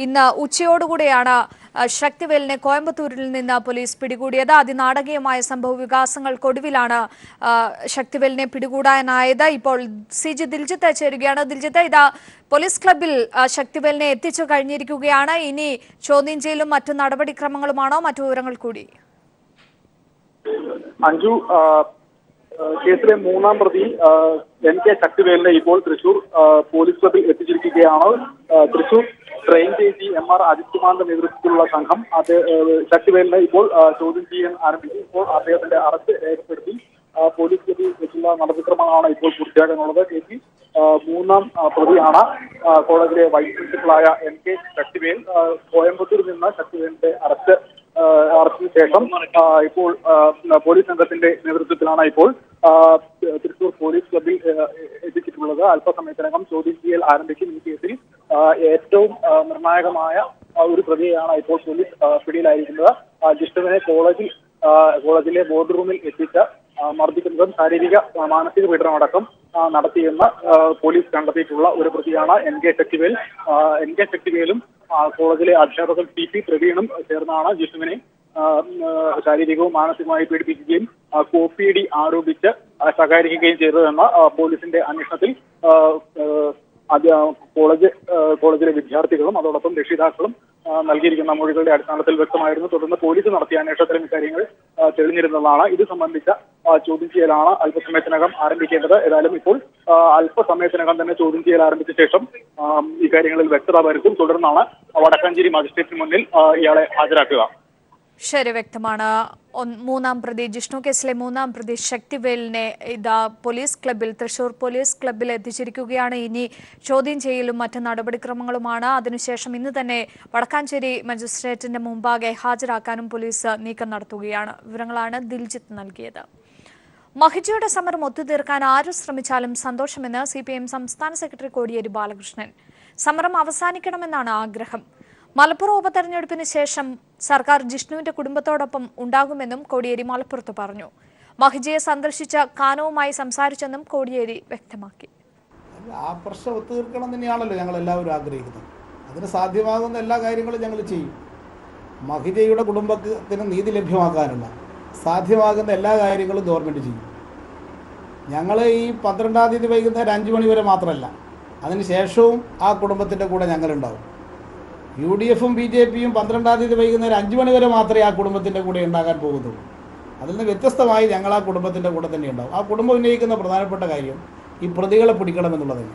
ഇന്ന് ഉച്ചയോടുകൂടിയാണ് ശക്തിവേലിനെ കോയമ്പത്തൂരിൽ നിന്ന് പോലീസ് പിടികൂടിയത്. അതിനാടകീയമായ സംഭവ വികാസങ്ങൾക്കൊടുവിലാണ് ശക്തിവേലിനെ പിടികൂടാനായത്. ഇപ്പോൾ CG ദിൽജിത്ത് ചേരുകയാണ്. ദിൽജിത്ത്, ഇതാ പോലീസ് ക്ലബ്ബിൽ ശക്തിവേലിനെ എത്തിച്ചു കഴിഞ്ഞിരിക്കുകയാണ്. ഇനി ചോദ്യം ചെയ്യലും മറ്റു നടപടിക്രമങ്ങളുമാണോ? മറ്റു വിവരങ്ങൾ കൂടി. അഞ്ജു, കേസിലെ 3ാം പ്രതി NK ശക്തിവേലിനെ ഇപ്പോൾ തൃശൂർ പോലീസ് ക്ലബ്ബിൽ എത്തിച്ചിരിക്കുകയാണ്. Thrissur train DG MR Ajith കുമാറിന്റെ നേതൃത്വത്തിലുള്ള സംഘം ശക്തിവേലിനെ ഇപ്പോൾ ചോദ്യം ചെയ്യാൻ ആരംഭിച്ചു. ഇപ്പോൾ അദ്ദേഹത്തിന്റെ അറസ്റ്റ് രേഖപ്പെടുത്തി പോലീസ് ക്ലബ്ബിൽ വെച്ചുള്ള നടപടിക്രമങ്ങളാണ് ഇപ്പോൾ പൂർത്തിയാക്കാനുള്ളത്. കേസിൽ 3ാം പ്രതിയാണ് കോളേജിലെ വൈസ് പ്രിൻസിപ്പളായ NK ശക്തിവേൽ. കോയമ്പത്തൂരിൽ നിന്ന് ശക്തിവേലിന്റെ അറസ്റ്റിന് ശേഷം ഇപ്പോൾ പോലീസ് സംഘത്തിന്റെ നേതൃത്വത്തിലാണ് ഇപ്പോൾ തൃശൂർ പോലീസ് ക്ലബ്ബിൽ എത്തിച്ചിട്ടുള്ളത്. അല്പസമയത്തിനകം ചോദ്യം ചെയ്യൽ ആരംഭിക്കും. ഈ കേസിൽ ഏറ്റവും നിർണായകമായ ഒരു പ്രതിയെയാണ് ഇപ്പോൾ പോലീസ് പിടിയിലായിരിക്കുന്നത്. ജിഷ്ണുവിനെ കോളേജിലെ ബോർഡ് റൂമിൽ എത്തിച്ച് മർദ്ദിക്കുന്നതും ശാരീരിക മാനസിക പീഡനം അടക്കം നടത്തിയെന്ന് പോലീസ് കണ്ടെത്തിയിട്ടുള്ള ഒരു പ്രതിയാണ് NK ശക്തിവേൽ. NK ശക്തിവേലും കോളേജിലെ അധ്യാപകൻ TP പ്രവീണും ചേർന്നാണ് ജിഷ്ണുവിനെ ശാരീരികവും മാനസികമായി പീഡിപ്പിക്കുകയും കോപ്പിയടി ആരോപിച്ച് ശകാരിക്കുകയും ചെയ്തതെന്ന് പോലീസിന്റെ അന്വേഷണത്തിൽ കോളേജിലെ വിദ്യാർത്ഥികളും അതോടൊപ്പം രക്ഷിതാക്കളും നൽകിയിരിക്കുന്ന മൊഴികളുടെ അടിസ്ഥാനത്തിൽ വ്യക്തമായിരുന്നു. തുടർന്ന് പോലീസ് നടത്തിയ അന്വേഷണത്തിലും ഇക്കാര്യങ്ങൾ തെളിഞ്ഞിരുന്നതാണ്. ഇത് സംബന്ധിച്ച ചോദ്യം ചെയ്യലാണ് അല്പസമയത്തിനകം ആരംഭിക്കേണ്ടത്. ഏതായാലും ഇപ്പോൾ അല്പസമയത്തിനകം തന്നെ ചോദ്യം ചെയ്യൽ ആരംഭിച്ച ശേഷം ഇക്കാര്യങ്ങളിൽ വ്യക്തത വരുത്തും. തുടർന്നാണ് വടക്കാഞ്ചേരി മജിസ്ട്രേറ്റിന് മുന്നിൽ ഇയാളെ ഹാജരാക്കുക. ശരി, വ്യക്തമാണ്. മൂന്നാം പ്രതി ജിഷ്ണു കേസിലെ മൂന്നാം പ്രതി ശക്തിവേലിനെ ഇതാ തൃശൂർ പോലീസ് ക്ലബ്ബിൽ എത്തിച്ചിരിക്കുകയാണ്. ഇനി ചോദ്യം ചെയ്യലും മറ്റ് നടപടിക്രമങ്ങളുമാണ്. അതിനുശേഷം ഇന്ന് തന്നെ വടക്കാഞ്ചേരി മജിസ്ട്രേറ്റിന്റെ മുമ്പാകെ ഹാജരാക്കാനും പോലീസ് നീക്കം നടത്തുകയാണ്. വിവരങ്ങളാണ് ദിൽജിത്ത് നൽകിയത്. മഹിജയുടെ സമരം ഒത്തുതീർക്കാൻ ആര് ശ്രമിച്ചാലും സന്തോഷമെന്ന് CPIM സംസ്ഥാന സെക്രട്ടറി കോടിയേരി ബാലകൃഷ്ണൻ. സമരം അവസാനിക്കണമെന്നാണ് ആഗ്രഹം. മലപ്പുറം ഉപതെരഞ്ഞെടുപ്പിന് ശേഷം സർക്കാർ ജിഷ്ണുവിന്റെ കുടുംബത്തോടൊപ്പം ഉണ്ടാകുമെന്നും കോടിയേരി മലപ്പുറത്ത് പറഞ്ഞു. മഹിജയെ സന്ദർശിച്ച കാനവുമായി സംസാരിച്ചെന്നും കോടിയേരി വ്യക്തമാക്കി. ആ പ്രശ്നം ഒത്തുതീർക്കണം തന്നെയാണല്ലോ ഞങ്ങൾ എല്ലാവരും ആഗ്രഹിക്കുന്നത്. അതിന് സാധ്യമാകുന്ന എല്ലാ കാര്യങ്ങളും ഞങ്ങൾ ചെയ്യും. മഹിജയുടെ കുടുംബത്തിന് നീതി ലഭ്യമാക്കാനുള്ള സാധ്യമാകുന്ന എല്ലാ കാര്യങ്ങളും ഗവൺമെൻറ് ചെയ്യും. ഞങ്ങൾ ഈ 12-ാം തീയതി വൈകുന്നേരം 5 മണി വരെ മാത്രമല്ല, അതിന് ശേഷവും ആ കുടുംബത്തിൻ്റെ കൂടെ ഞങ്ങളുണ്ടാവും. UDFും BJPയും 12-ാം തീയതി വൈകുന്നേരം 5 മണി വരെ മാത്രമേ ആ കുടുംബത്തിൻ്റെ കൂടെ ഉണ്ടാകാൻ പോകുന്നുള്ളൂ. അതിൽ നിന്ന് വ്യത്യസ്തമായി ഞങ്ങൾ ആ കുടുംബത്തിൻ്റെ കൂടെ തന്നെ ഉണ്ടാവും. ആ കുടുംബം ഉന്നയിക്കുന്ന പ്രധാനപ്പെട്ട കാര്യം ഈ പ്രതികളെ പിടിക്കണമെന്നുള്ളതന്നെ.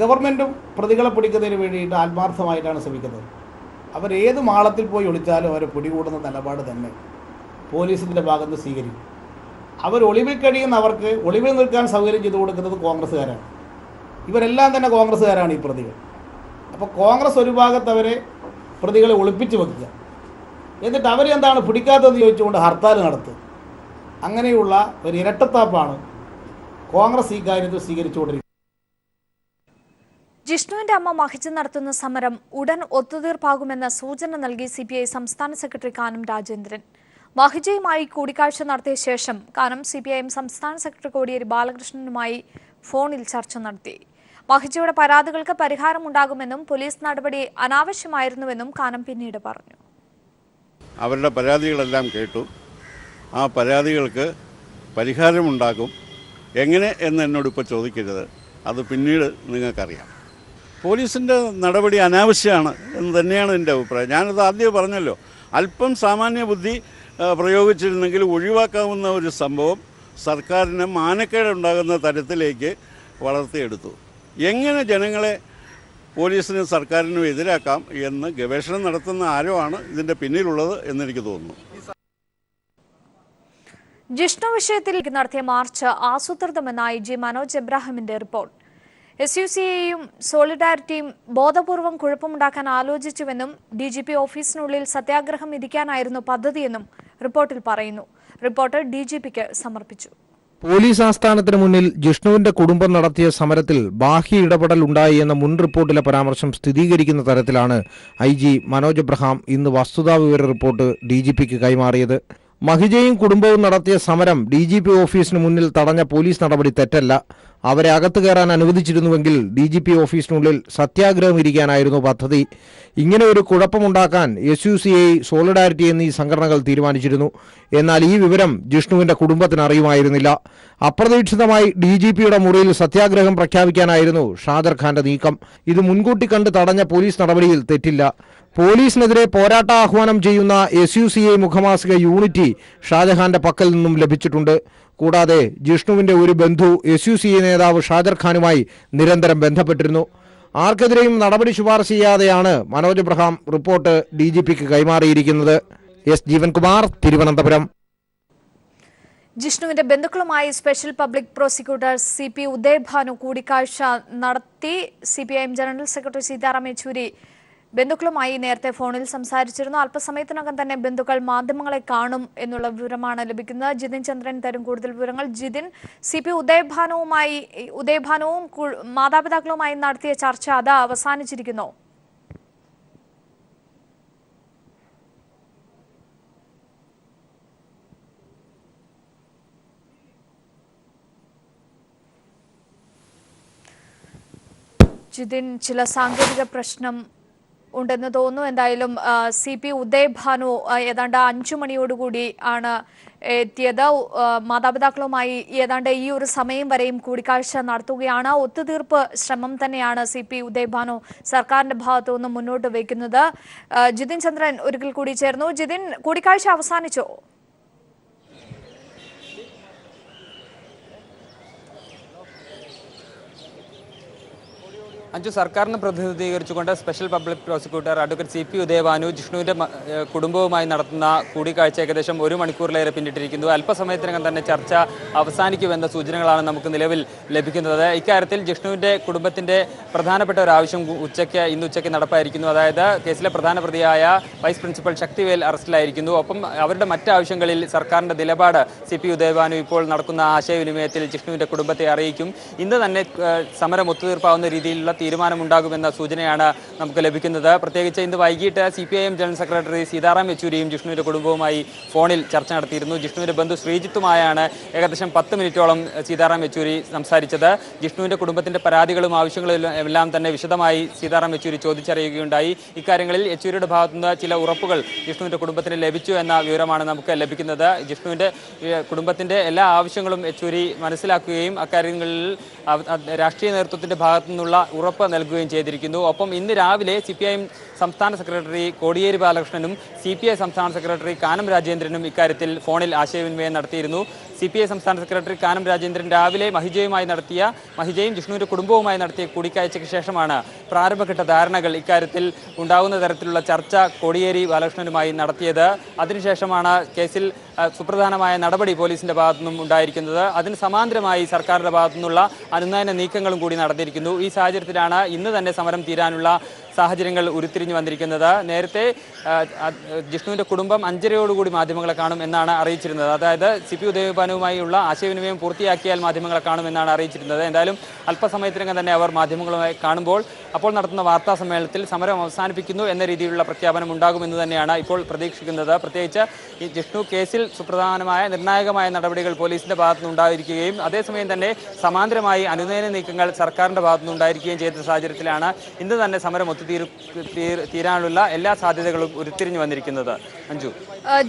ഗവൺമെൻറ്റും പ്രതികളെ പിടിക്കുന്നതിന് വേണ്ടിയിട്ട് ആത്മാർത്ഥമായിട്ടാണ് ശ്രമിക്കുന്നത്. അവരേത് മാളത്തിൽ പോയി ഒളിച്ചാലും അവരെ പിടികൂടുന്ന നിലപാട് തന്നെ പോലീസിൻ്റെ ഭാഗത്ത് സ്വീകരിക്കും. അവർ ഒളിവിൽ കഴിയുന്നവർക്ക് ഒളിവിൽ നിൽക്കാൻ സൗകര്യം ചെയ്തു കൊടുക്കുന്നത് കോൺഗ്രസ്സുകാരാണ്. ഇവരെല്ലാം തന്നെ കോൺഗ്രസ്സുകാരാണ് ഈ പ്രതികൾ. അപ്പോൾ കോൺഗ്രസ് ഒരു ഭാഗത്ത് അവരെ പ്രതികളെ ഒളിപ്പിച്ച് വെക്കുക, എന്നിട്ട് അവരെന്താണ് പിടിക്കാത്തതെന്ന് ചോദിച്ചുകൊണ്ട് ഹർത്താൽ നടത്തുക. അങ്ങനെയുള്ള ഒരു ഇരട്ടത്താപ്പാണ് കോൺഗ്രസ് ഈ കാര്യത്തിൽ സ്വീകരിച്ചുകൊണ്ടിരിക്കുന്നത്. ജിഷ്ണുവിന്റെ അമ്മ മഹിജ നടത്തുന്ന സമരം ഉടൻ ഒത്തുതീർപ്പാകുമെന്ന സൂചന നൽകി CPI സംസ്ഥാന സെക്രട്ടറി കാനം രാജേന്ദ്രൻ. മഹിജയുമായി കൂടിക്കാഴ്ച നടത്തിയ ശേഷം കാനം CPIM സംസ്ഥാന സെക്രട്ടറി കോടിയേരി ബാലകൃഷ്ണനുമായി ഫോണിൽ ചർച്ച നടത്തി. മഹിജയുടെ പരാതികൾക്ക് പരിഹാരമുണ്ടാകുമെന്നും പോലീസ് നടപടി അനാവശ്യമായിരുന്നുവെന്നും കാനം പിന്നീട് പറഞ്ഞു. അവരുടെ പരാതികളെല്ലാം കേട്ടു. ആ പരാതികൾക്ക് പരിഹാരമുണ്ടാകും. എങ്ങനെ എന്ന് എന്നോട് ഇപ്പോൾ ചോദിക്കരുത്, അത് പിന്നീട് നിങ്ങൾക്കറിയാം. പോലീസിൻ്റെ നടപടി അനാവശ്യമാണ് എന്ന് തന്നെയാണ് എൻ്റെ അഭിപ്രായം. ഞാനത് ആദ്യം പറഞ്ഞല്ലോ. അല്പം സാമാന്യ ബുദ്ധി പ്രയോഗിച്ചിരുന്നെങ്കിൽ ഒഴിവാക്കാവുന്ന ഒരു സംഭവം സർക്കാരിന് മാനക്കേടുണ്ടാകുന്ന തരത്തിലേക്ക് വളർത്തിയെടുത്തു. എങ്ങനെ ജനങ്ങളെ പോലീസിനും സർക്കാരിനും എതിരാക്കാം എന്ന് ഗവേഷണം നടത്തുന്ന ആരോ ആണ് ഇതിൻ്റെ പിന്നിലുള്ളത് എന്നെനിക്ക് തോന്നുന്നു. ജിഷ്ണു വിഷയത്തിൽ നടത്തിയ മാർച്ച് ആസൂത്രിതമെന്ന IG മനോജ് എബ്രാഹിമിന്റെ റിപ്പോർട്ട്. SUCയെയും സോളിഡാരിറ്റിയും ബോധപൂർവം കുഴപ്പമുണ്ടാക്കാൻ ആലോചിച്ചുവെന്നും DGP ഓഫീസിനുള്ളിൽ സത്യാഗ്രഹം ഇരിക്കാനായിരുന്നു പദ്ധതിയെന്നും റിപ്പോർട്ടിൽ പറയുന്നു. റിപ്പോർട്ട് DGPക്ക് സമർപ്പിച്ചു. പോലീസ് ആസ്ഥാനത്തിന് മുന്നിൽ ജിഷ്ണുവിന്റെ കുടുംബം നടത്തിയ സമരത്തിൽ ബാഹ്യ ഇടപെടൽ ഉണ്ടായി എന്ന മുൻ റിപ്പോർട്ടിലെ പരാമർശം സ്ഥിരീകരിക്കുന്ന തരത്തിലാണ് IG മനോജ് എബ്രഹാം ഇന്ന് വസ്തുതാവിവര റിപ്പോർട്ട് DGPക്ക് കൈമാറിയത്. മഹിജയും കുടുംബവും നടത്തിയ സമരം DGP ഓഫീസിന് മുന്നിൽ തടഞ്ഞ പോലീസ് നടപടി തെറ്റല്ല. അവരെ അകത്ത് കയറാൻ അനുവദിച്ചിരുന്നുവെങ്കിൽ DGP ഓഫീസിനുള്ളിൽ സത്യാഗ്രഹം ഇരിക്കാനായിരുന്നു പദ്ധതി. ഇങ്ങനെ ഒരു കുഴപ്പമുണ്ടാക്കാൻ SUCI, സോളിഡാരിറ്റി എന്നീ സംഘടനകൾ തീരുമാനിച്ചിരുന്നു. എന്നാൽ ഈ വിവരം ജിഷ്ണുവിന്റെ കുടുംബത്തിന് അറിയുമായിരുന്നില്ല. അപ്രതീക്ഷിതമായി DGPയുടെ മുറിയിൽ സത്യാഗ്രഹം പ്രഖ്യാപിക്കാനായിരുന്നു ഷാജർ ഖാന്റെ നീക്കം. ഇത് മുൻകൂട്ടി കണ്ട് തടഞ്ഞ പോലീസ് നടപടിയിൽ തെറ്റില്ല. പോലീസിനെതിരെ പോരാട്ട ആഹ്വാനം ചെയ്യുന്ന SUCI മുഖമാസിക യൂണിറ്റി ഷാജഹാന്റെ പക്കൽ നിന്നും ലഭിച്ചിട്ടുണ്ട്. കൂടാതെ ജിഷ്ണുവിന്റെ ഒരു ബന്ധു SUCI നേതാവ് ഷാജർ ഖാനുമായി നിരന്തരം ബന്ധപ്പെട്ടിരുന്നു. ആർക്കെതിരെയും നടപടി ശുപാർശ ചെയ്യാതെയാണ് മനോജ് എബ്രഹാം റിപ്പോർട്ട് DGPക്ക് കൈമാറിയിരിക്കുന്നത്. S ജീവൻകുമാർ, തിരുവനന്തപുരം. ജിഷ്ണുവിന്റെ ബന്ധുക്കളുമായി special public prosecutor CP Udayabhanu കൂടിക്കാഴ്ച നടത്തി. CPIM general secretary Sitaram Yechury ബന്ധുക്കളുമായി നേരത്തെ ഫോണിൽ സംസാരിച്ചിരുന്നു. അല്പസമയത്തിനകം തന്നെ ബന്ധുക്കൾ മാധ്യമങ്ങളെ കാണും എന്നുള്ള വിവരമാണ് ലഭിക്കുന്നത്. ജിതിൻ ചന്ദ്രൻ തരും കൂടുതൽ വിവരങ്ങൾ. ജിതിൻ, CP ഉദയഭാനുവും മാതാപിതാക്കളുമായി നടത്തിയ ചർച്ച അത് അവസാനിച്ചിരിക്കുന്നു. ജിതിൻ, ചില സാങ്കേതിക പ്രശ്നം ഉണ്ടെന്ന് തോന്നുന്നു. എന്തായാലും CP ഉദയഭാനു ഏതാണ്ട് 5 മണിയോടുകൂടി ആണ് എത്തിയത്. മാതാപിതാക്കളുമായി ഏതാണ്ട് ഈ ഒരു സമയം വരെയും കൂടിക്കാഴ്ച നടത്തുകയാണ്. ഒത്തുതീർപ്പ് ശ്രമം തന്നെയാണ് CP ഉദയഭാനു സർക്കാരിന്റെ ഭാഗത്തു നിന്ന് മുന്നോട്ട് വയ്ക്കുന്നത്. ജിതിൻ ചന്ദ്രൻ ഒരിക്കൽ കൂടി ചേർന്നു. ജിതിൻ, കൂടിക്കാഴ്ച അവസാനിച്ചോ? അഞ്ചു, സർക്കാരിനെ പ്രതിനിധീകരിച്ചുകൊണ്ട് special public prosecutor advocate CP Udayabhanu ജിഷ്ണുവിന്റെ കുടുംബവുമായി നടത്തുന്ന കൂടിക്കാഴ്ച ഏകദേശം 1 മണിക്കൂറിലേറെ പിന്നിട്ടിരിക്കുന്നു. അല്പസമയത്തിനകം തന്നെ ചർച്ച അവസാനിക്കുമെന്ന സൂചനകളാണ് നമുക്ക് നിലവിൽ ലഭിക്കുന്നത്. ഇക്കാര്യത്തിൽ ജിഷ്ണുവിന്റെ കുടുംബത്തിന്റെ പ്രധാനപ്പെട്ട ഒരു ആവശ്യം ഇന്ന് ഉച്ചയ്ക്ക് നടപ്പായിരിക്കുന്നു. അതായത് കേസിലെ പ്രധാന പ്രതിയായ വൈസ് പ്രിൻസിപ്പൽ ശക്തിവേൽ അറസ്റ്റിലായിരിക്കുന്നു. ഒപ്പം അവരുടെ മറ്റ് ആവശ്യങ്ങളിൽ സർക്കാരിന്റെ നിലപാട് CP ഉദയഭാനു ഇപ്പോൾ നടക്കുന്ന ആശയവിനിമയത്തിൽ ജിഷ്ണുവിന്റെ കുടുംബത്തെ അറിയിക്കും. ഇന്ന് തന്നെ സമരം ഒത്തുതീർപ്പാവുന്ന രീതിയിലുള്ള തീരുമാനമുണ്ടാകുമെന്ന സൂചനയാണ് നമുക്ക് ലഭിക്കുന്നത്. പ്രത്യേകിച്ച് ഇന്ന് വൈകിട്ട് CPIM ജനറൽ സെക്രട്ടറി സീതാറാം യെച്ചൂരിയും ജിഷ്ണുവിന്റെ കുടുംബവുമായി ഫോണിൽ ചർച്ച നടത്തിയിരുന്നു. ജിഷ്ണുവിന്റെ ബന്ധു ശ്രീജിത്തുമായാണ് ഏകദേശം 10 മിനിറ്റോളം സീതാറാം യെച്ചൂരി സംസാരിച്ചത്. ജിഷ്ണുവിന്റെ കുടുംബത്തിന്റെ പരാതികളും ആവശ്യങ്ങളും എല്ലാം തന്നെ വിശദമായി സീതാറാം യെച്ചൂരി ചോദിച്ചറിയുകയുണ്ടായി. ഇക്കാര്യങ്ങളിൽ യെച്ചൂരിയുടെ ഭാഗത്തുനിന്ന് ചില ഉറപ്പുകൾ ജിഷ്ണുവിന്റെ കുടുംബത്തിന് ലഭിച്ചു എന്ന വിവരമാണ് നമുക്ക് ലഭിക്കുന്നത്. ജിഷ്ണുവിന്റെ കുടുംബത്തിന്റെ എല്ലാ ആവശ്യങ്ങളും യെച്ചൂരി മനസ്സിലാക്കുകയും അക്കാര്യങ്ങളിൽ രാഷ്ട്രീയ നേതൃത്വത്തിന്റെ ഭാഗത്തു നിന്നുള്ള ഉറപ്പ് നൽകുകയും ചെയ്തിരിക്കുന്നു. ഒപ്പം ഇന്ന് രാവിലെ CPIM സംസ്ഥാന സെക്രട്ടറി കോടിയേരി ബാലകൃഷ്ണനും CPI സംസ്ഥാന സെക്രട്ടറി കാനം രാജേന്ദ്രനും ഇക്കാര്യത്തിൽ ഫോണിൽ ആശയവിനിമയം നടത്തിയിരുന്നു. CPI സംസ്ഥാന സെക്രട്ടറി കാനം രാജേന്ദ്രൻ രാവിലെ മഹിജയും ജിഷ്ണുവിന്റെ കുടുംബവുമായി നടത്തിയ കൂടിക്കാഴ്ചയ്ക്ക് ശേഷമാണ് പ്രാരംഭഘട്ട ധാരണകൾ ഇക്കാര്യത്തിൽ ഉണ്ടാകുന്ന തരത്തിലുള്ള ചർച്ച കോടിയേരി ബാലകൃഷ്ണനുമായി നടത്തിയത്. അതിനുശേഷമാണ് കേസിൽ സുപ്രധാനമായ നടപടി പോലീസിന്റെ ഭാഗത്തുനിന്നും ഉണ്ടായിരിക്കുന്നത്. അതിന് സമാന്തരമായി സർക്കാരിന്റെ ഭാഗത്തുനിന്നുള്ള അനുനയന നീക്കങ്ങളും കൂടി നടന്നിരിക്കുന്നു. ഈ സാഹചര്യത്തിലാണ് ഇന്ന് തന്നെ സമരം തീരാനുള്ള സാഹചര്യങ്ങൾ ഉരുത്തിരിഞ്ഞു വന്നിരിക്കുന്നത്. നേരത്തെ ജിഷ്ണുവിന്റെ കുടുംബം 5:30 മാധ്യമങ്ങളെ കാണും എന്നാണ് അറിയിച്ചിരുന്നത്. അതായത് CP ഉദയഭാനുവുമായുള്ള ആശയവിനിമയം പൂർത്തിയാക്കിയാൽ മാധ്യമങ്ങളെ കാണുമെന്നാണ് അറിയിച്ചിരുന്നത്. എന്തായാലും അല്പസമയത്തിനകം തന്നെ അവർ മാധ്യമങ്ങളുമായി കാണുമ്പോൾ അപ്പോൾ നടത്തുന്ന വാർത്താ സമ്മേളനത്തിൽ സമരം അവസാനിപ്പിക്കുന്നു എന്ന രീതിയിലുള്ള പ്രഖ്യാപനം ഉണ്ടാകുമെന്ന് തന്നെയാണ് ഇപ്പോൾ പ്രതീക്ഷിക്കുന്നത്. പ്രത്യേകിച്ച് ഈ ജിഷ്ണു കേസിൽ സുപ്രധാനമായ നിർണായകമായ നടപടികൾ പോലീസിന്റെ ഭാഗത്തുനിന്ന് ഉണ്ടായിരിക്കുകയും അതേസമയം തന്നെ സമാന്തരമായി അനുനയന നീക്കങ്ങൾ സർക്കാരിന്റെ ഭാഗത്തുനിന്ന് ഉണ്ടായിരിക്കുകയും ചെയ്ത സാഹചര്യത്തിലാണ് ഇന്ന് തന്നെ സമരം തീരാനുള്ള എല്ലാ സാധ്യതകളും ഉരുത്തിരിഞ്ഞു വന്നിരിക്കുന്നത്. അഞ്ജു,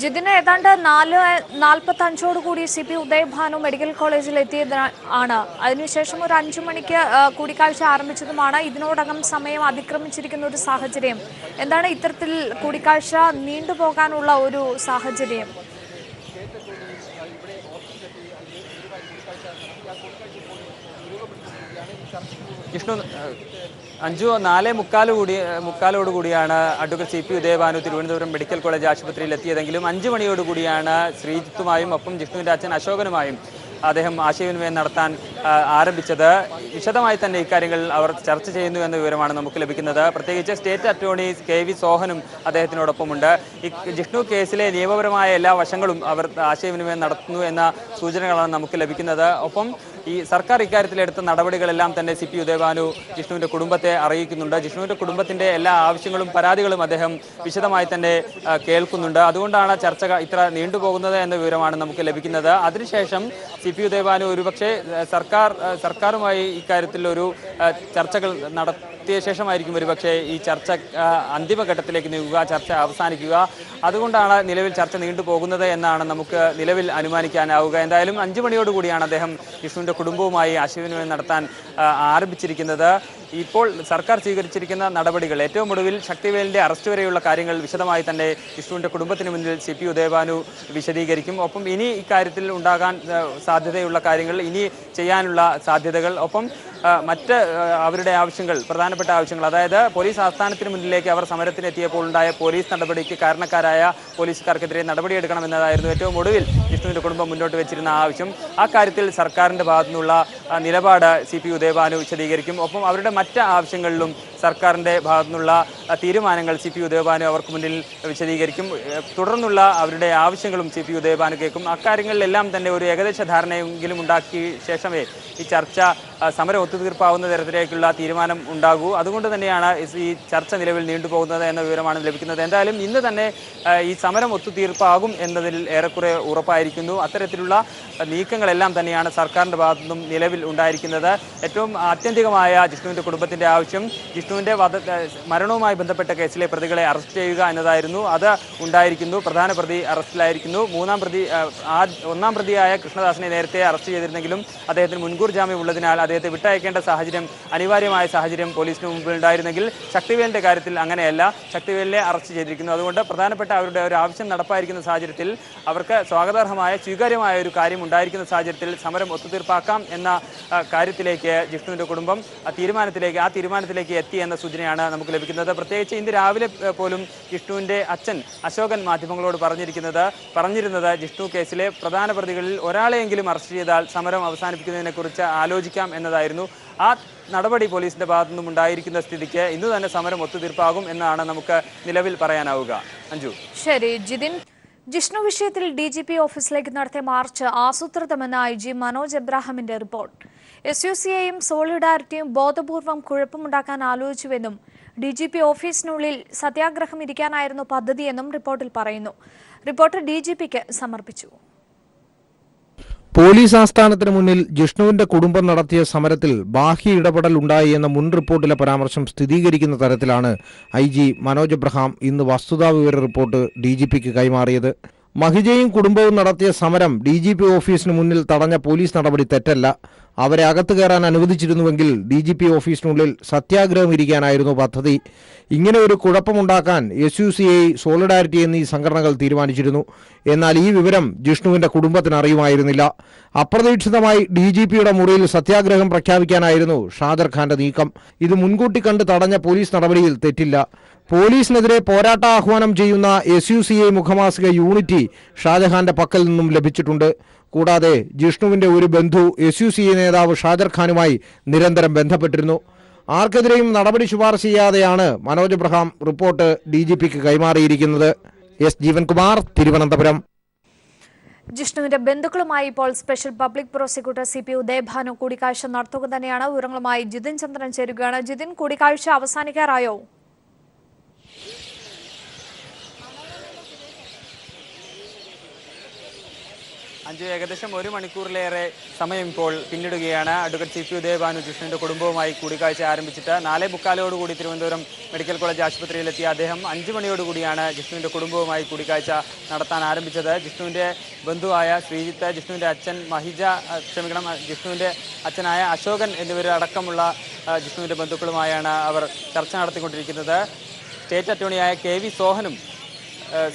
ജിതിന് ഏതാണ്ട് 4:45 CP ഉദയഭാനു മെഡിക്കൽ കോളേജിൽ എത്തിയതാണ്. അതിനുശേഷം ഒരു 5 മണിക്ക് കൂടിക്കാഴ്ച ആരംഭിച്ചതുമാണ്. ഇതിനോടകം സമയം അതിക്രമിച്ചിരിക്കുന്ന ഒരു സാഹചര്യം. എന്താണ് ഇത്തരത്തിൽ കൂടിക്കാഴ്ച നീണ്ടുപോകാനുള്ള ഒരു സാഹചര്യം? ജിഷ്ണു, അഞ്ചു 4:45 advocate CP Udayabhanu Thiruvananthapuram medical college ആശുപത്രിയിൽ എത്തിയതെങ്കിലും 5 മണിയോടുകൂടിയാണ് ശ്രീജിത്തുമായും ഒപ്പം ജിഷ്ണുവിന്റെ അച്ഛൻ അശോകനുമായും അദ്ദേഹം ആശയവിനിമയം നടത്താൻ ആരംഭിച്ചത്. വിശദമായി തന്നെ ഇക്കാര്യങ്ങൾ അവർ ചർച്ച ചെയ്യുന്നു എന്ന വിവരമാണ് നമുക്ക് ലഭിക്കുന്നത്. പ്രത്യേകിച്ച് സ്റ്റേറ്റ് അറ്റോർണി KV സോഹനും അദ്ദേഹത്തിനോടൊപ്പമുണ്ട്. ഈ ജിഷ്ണു കേസിലെ നിയമപരമായ എല്ലാ വശങ്ങളും അവർ ആശയവിനിമയം നടത്തുന്നു എന്ന സൂചനകളാണ് നമുക്ക് ലഭിക്കുന്നത്. ഒപ്പം ഈ സർക്കാർ ഇക്കാര്യത്തിലെടുത്ത നടപടികളെല്ലാം തന്നെ CP ഉദയഭാനു ജിഷ്ണുവിന്റെ കുടുംബത്തെ അറിയിക്കുന്നുണ്ട്. ജിഷ്ണുവിന്റെ കുടുംബത്തിന്റെ എല്ലാ ആവശ്യങ്ങളും പരാതികളും അദ്ദേഹം വിശദമായി തന്നെ കേൾക്കുന്നുണ്ട്. അതുകൊണ്ടാണ് ചർച്ച ഇത്ര നീണ്ടുപോകുന്നത് എന്ന വിവരമാണ് നമുക്ക് ലഭിക്കുന്നത്. അതിനുശേഷം CP ഉദയഭാനു ഒരുപക്ഷെ സർക്കാരുമായി ഇക്കാര്യത്തിൽ ഒരു ചർച്ചകൾ നടത്തിയ ശേഷമായിരിക്കും ഒരുപക്ഷെ ഈ ചർച്ച അന്തിമഘട്ടത്തിലേക്ക് നീങ്ങുക, ചർച്ച അവസാനിക്കുക. അതുകൊണ്ടാണ് നിലവിൽ ചർച്ച നീണ്ടുപോകുന്നത് എന്നാണ് നമുക്ക് നിലവിൽ അനുമാനിക്കാനാവുക. എന്തായാലും 5 മണിയോടുകൂടിയാണ് അദ്ദേഹം ജിഷ്ണുവിന്റെ കുടുംബവുമായി ആശയവിനിമയം നടത്താൻ ആരംഭിച്ചിരിക്കുന്നത്. ഇപ്പോൾ സർക്കാർ സ്വീകരിച്ചിരിക്കുന്ന നടപടികൾ, ഏറ്റവും ഒടുവിൽ ശക്തിവേലിന്റെ അറസ്റ്റ് വരെയുള്ള കാര്യങ്ങൾ വിശദമായി തന്നെ ജിഷ്ണുവിന്റെ കുടുംബത്തിന് മുന്നിൽ CP ഉദയഭാനു വിശദീകരിക്കും. ഒപ്പം ഇനി ഇക്കാര്യത്തിൽ ഉണ്ടാകാൻ സാധ്യതയുള്ള കാര്യങ്ങൾ, ഇനി ചെയ്യാനുള്ള സാധ്യതകൾ, ഒപ്പം മറ്റ് അവരുടെ ആവശ്യങ്ങൾ, പ്രധാനപ്പെട്ട ആവശ്യങ്ങൾ, അതായത് പോലീസ് ആസ്ഥാനത്തിന് മുന്നിലേക്ക് അവർ സമരത്തിനെത്തിയപ്പോൾ ഉണ്ടായ പോലീസ് നടപടിക്ക് കാരണക്കാരായ പോലീസുകാർക്കെതിരെ നടപടിയെടുക്കണമെന്നതായിരുന്നു ഏറ്റവും ഒടുവിൽ ജിഷ്ണുവിന്റെ കുടുംബം മുന്നോട്ട് വെച്ചിരുന്ന ആവശ്യം. ആ കാര്യത്തിൽ സർക്കാരിന്റെ ഭാഗത്തുനിന്നുള്ള നിലപാട് CP ഉദയഭാനു വിശദീകരിക്കും. ഒപ്പം അവരുടെ മറ്റ് ആവശ്യങ്ങളിലും സർക്കാരിന്റെ ഭാഗത്തുനിന്നുള്ള തീരുമാനങ്ങൾ CP ഉദയഭാനു അവർക്ക് മുന്നിൽ വിശദീകരിക്കും. തുടർന്നുള്ള അവരുടെ ആവശ്യങ്ങളും CP ഉദയഭാനു കേൾക്കും. അക്കാര്യങ്ങളിലെല്ലാം തന്നെ ഒരു ഏകദേശ ധാരണയെങ്കിലും ഉണ്ടാക്കിയ ശേഷമേ ഈ ചർച്ച സമരം ഒത്തുതീർപ്പാവുന്ന തരത്തിലേക്കുള്ള തീരുമാനം ഉണ്ടാകൂ. അതുകൊണ്ട് തന്നെയാണ് ഈ ചർച്ച നിലവിൽ നീണ്ടുപോകുന്നത് എന്ന വിവരമാണ് ലഭിക്കുന്നത്. എന്തായാലും ഇന്ന് തന്നെ ഈ സമരം ഒത്തുതീർപ്പാകും എന്നതിൽ ഏറെക്കുറെ ഉറപ്പായിരിക്കുന്നു. അത്തരത്തിലുള്ള നീക്കങ്ങളെല്ലാം തന്നെയാണ് സർക്കാരിന്റെ ഭാഗത്തു നിന്നും നിലവിൽ ഉണ്ടായിരിക്കുന്നത്. ഏറ്റവും ആത്യന്തികമായ ജിഷ്ണുവിന്റെ കുടുംബത്തിന്റെ ആവശ്യം, ജിഷ്ണു ജിഷ്ണുവിൻ്റെ മരണവുമായി ബന്ധപ്പെട്ട കേസിലെ പ്രതികളെ അറസ്റ്റ് ചെയ്യുക എന്നതായിരുന്നു. അത് ഉണ്ടായിരിക്കുന്നു. പ്രധാന പ്രതി അറസ്റ്റിലായിരിക്കുന്നു. ഒന്നാം പ്രതിയായ കൃഷ്ണദാസിനെ നേരത്തെ അറസ്റ്റ് ചെയ്തിരുന്നെങ്കിലും അദ്ദേഹത്തിന് മുൻകൂർ ജാമ്യം ഉള്ളതിനാൽ അദ്ദേഹത്തെ വിട്ടയക്കേണ്ട സാഹചര്യം, അനിവാര്യമായ സാഹചര്യം പോലീസിന് മുമ്പിൽ ഉണ്ടായിരുന്നെങ്കിൽ ശക്തിവേലിൻ്റെ കാര്യത്തിൽ അങ്ങനെയല്ല. ശക്തിവേലിനെ അറസ്റ്റ് ചെയ്തിരിക്കുന്നു. അതുകൊണ്ട് പ്രധാനപ്പെട്ട അവരുടെ ഒരു ആവശ്യം നടപ്പായിരിക്കുന്ന സാഹചര്യത്തിൽ അവർക്ക് സ്വാഗതാർഹമായ സ്വീകാര്യമായ ഒരു കാര്യം ഉണ്ടായിരിക്കുന്ന സാഹചര്യത്തിൽ സമരം ഒത്തുതീർപ്പാക്കാം എന്ന കാര്യത്തിലേക്ക് ജിഷ്ണുവിൻ്റെ കുടുംബം തീരുമാനത്തിലേക്ക് എത്തി എന്ന സൂചനയാണ് നമുക്ക് ലഭിക്കുന്നത്. പ്രത്യേകിച്ച് ഇന്ന് രാവിലെ പോലും ജിഷ്ണുവിൻ്റെ അച്ഛൻ അശോകൻ മാധ്യമങ്ങളോട് പറഞ്ഞിരുന്നത് ജിഷ്ണു കേസിലെ പ്രധാന പ്രതികളിൽ ഒരാളെയെങ്കിലും അറസ്റ്റ് ചെയ്താൽ സമരം അവസാനിപ്പിക്കുന്നതിനെക്കുറിച്ച് ആലോചിക്കാം എന്നതായിരുന്നു. ആ നടപടി പോലീസിന്റെ ഭാഗത്തു നിന്നും ഉണ്ടായിരിക്കുന്ന സ്ഥിതിക്ക് ഇന്ന് തന്നെ സമരം ഒത്തുതീർപ്പാകും എന്നാണ് നമുക്ക് നിലവിൽ പറയാനാവുക. അഞ്ജു. ശരി ജിതിൻ, ജിഷ്ണു വിഷയത്തിൽ DGP ഓഫീസിലേക്ക് നടത്തിയ മാർച്ച് ആസൂത്രിതമെന്ന IG മനോജ് എബ്രാഹിമിന്റെ റിപ്പോർട്ട്. SUCയെയും സോളിഡാരിറ്റിയും ബോധപൂർവം കുഴപ്പമുണ്ടാക്കാൻ ആലോചിച്ചുവെന്നും DGP ഓഫീസിനുള്ളിൽ സത്യാഗ്രഹം ഇരിക്കാനായിരുന്നു പദ്ധതിയെന്നും റിപ്പോർട്ടിൽ പറയുന്നു. റിപ്പോർട്ട് DGPക്ക് സമർപ്പിച്ചു. പോലീസ് ആസ്ഥാനത്തിന് മുന്നിൽ ജിഷ്ണുവിന്റെ കുടുംബം നടത്തിയ സമരത്തിൽ ബാഹ്യ ഇടപെടൽ ഉണ്ടായി എന്ന മുൻ റിപ്പോർട്ടിലെ പരാമർശം സ്ഥിരീകരിക്കുന്ന തരത്തിലാണ് IG മനോജ് എബ്രഹാം ഇന്ന് വസ്തുതാവിവര റിപ്പോർട്ട് DGPക്ക് കൈമാറിയത്. മഹിജയും കുടുംബവും നടത്തിയ സമരം DGP ഓഫീസിന് മുന്നിൽ തടഞ്ഞ പോലീസ് നടപടി തെറ്റല്ല. അവരെ അകത്ത് കയറാൻ അനുവദിച്ചിരുന്നുവെങ്കിൽ DGP ഓഫീസിനുള്ളിൽ സത്യാഗ്രഹം ഇരിക്കാനായിരുന്നു പദ്ധതി. ഇങ്ങനെ ഒരു കുഴപ്പമുണ്ടാക്കാൻ SUCA, സോളിഡാരിറ്റി എന്നീ സംഘടനകൾ തീരുമാനിച്ചിരുന്നു. എന്നാൽ ഈ വിവരം ജിഷ്ണുവിന്റെ കുടുംബത്തിന് അറിയുമായിരുന്നില്ല. അപ്രതീക്ഷിതമായി DGPയുടെ മുറിയിൽ സത്യാഗ്രഹം പ്രഖ്യാപിക്കാനായിരുന്നു ഷാജർ ഖാന്റെ നീക്കം. ഇത് മുൻകൂട്ടി കണ്ട് തടഞ്ഞ പോലീസ് നടപടിയിൽ തെറ്റില്ല. പോലീസിനെതിരെ പോരാട്ടാഹ്വാനം ചെയ്യുന്ന SUCA മുഖമാസിക യൂണിറ്റി ഷാജഹാന്റെ പക്കൽ നിന്നും ലഭിച്ചിട്ടുണ്ട്. കൂടാതെ ജിഷ്ണുവിന്റെ ഒരു ബന്ധു SUCA നേതാവ് ഷാജർ ഖാനുമായി നിരന്തരം ബന്ധപ്പെട്ടിരുന്നു. ആർക്കെതിരെയും നടപടി ശുപാർശ ചെയ്യാതെയാണ് മനോജ് എബ്രഹാം റിപ്പോർട്ട് DGPക്ക് കൈമാറിയിരിക്കുന്നത്. S. ജീവൻകുമാർ, തിരുവനന്തപുരം. ജിഷ്ണുവിന്റെ ബന്ധുക്കളുമായി ഇപ്പോൾ special public prosecutor CP Udayabhanu കൂടിക്കാഴ്ച നടത്തുക തന്നെയാണ്. വിവരങ്ങളുമായി ജിതിൻ ചന്ദ്രൻ ചേരുകയാണ്. ജിതിൻ, കൂടിക്കാഴ്ച അവസാനിക്കാറായോ? ഏകദേശം 1 മണിക്കൂറിലേറെ സമയം ഇപ്പോൾ പിന്നിടുകയാണ്. അഡ്വക്കേറ്റ് CP ഉദയഭാനു ജിഷ്ണുവിന്റെ കുടുംബവുമായി കൂടിക്കാഴ്ച ആരംഭിച്ചിട്ട് 4:45 തിരുവനന്തപുരം മെഡിക്കൽ കോളേജ് ആശുപത്രിയിലെത്തിയ അദ്ദേഹം 5 മണിയോടുകൂടിയാണ് ജിഷ്ണുവിന്റെ കുടുംബവുമായി കൂടിക്കാഴ്ച നടത്താൻ ആരംഭിച്ചത്. ജിഷ്ണുവിന്റെ ബന്ധുവായ ശ്രീജിത്ത്, ജിഷ്ണുവിന്റെ അച്ഛൻ ജിഷ്ണുവിന്റെ അച്ഛനായ അശോകൻ എന്നിവരടക്കമുള്ള ജിഷ്ണുവിന്റെ ബന്ധുക്കളുമായാണ് അവർ ചർച്ച നടത്തിക്കൊണ്ടിരിക്കുന്നത്. സ്റ്റേറ്റ് അറ്റോർണിയായ KV സോഹനും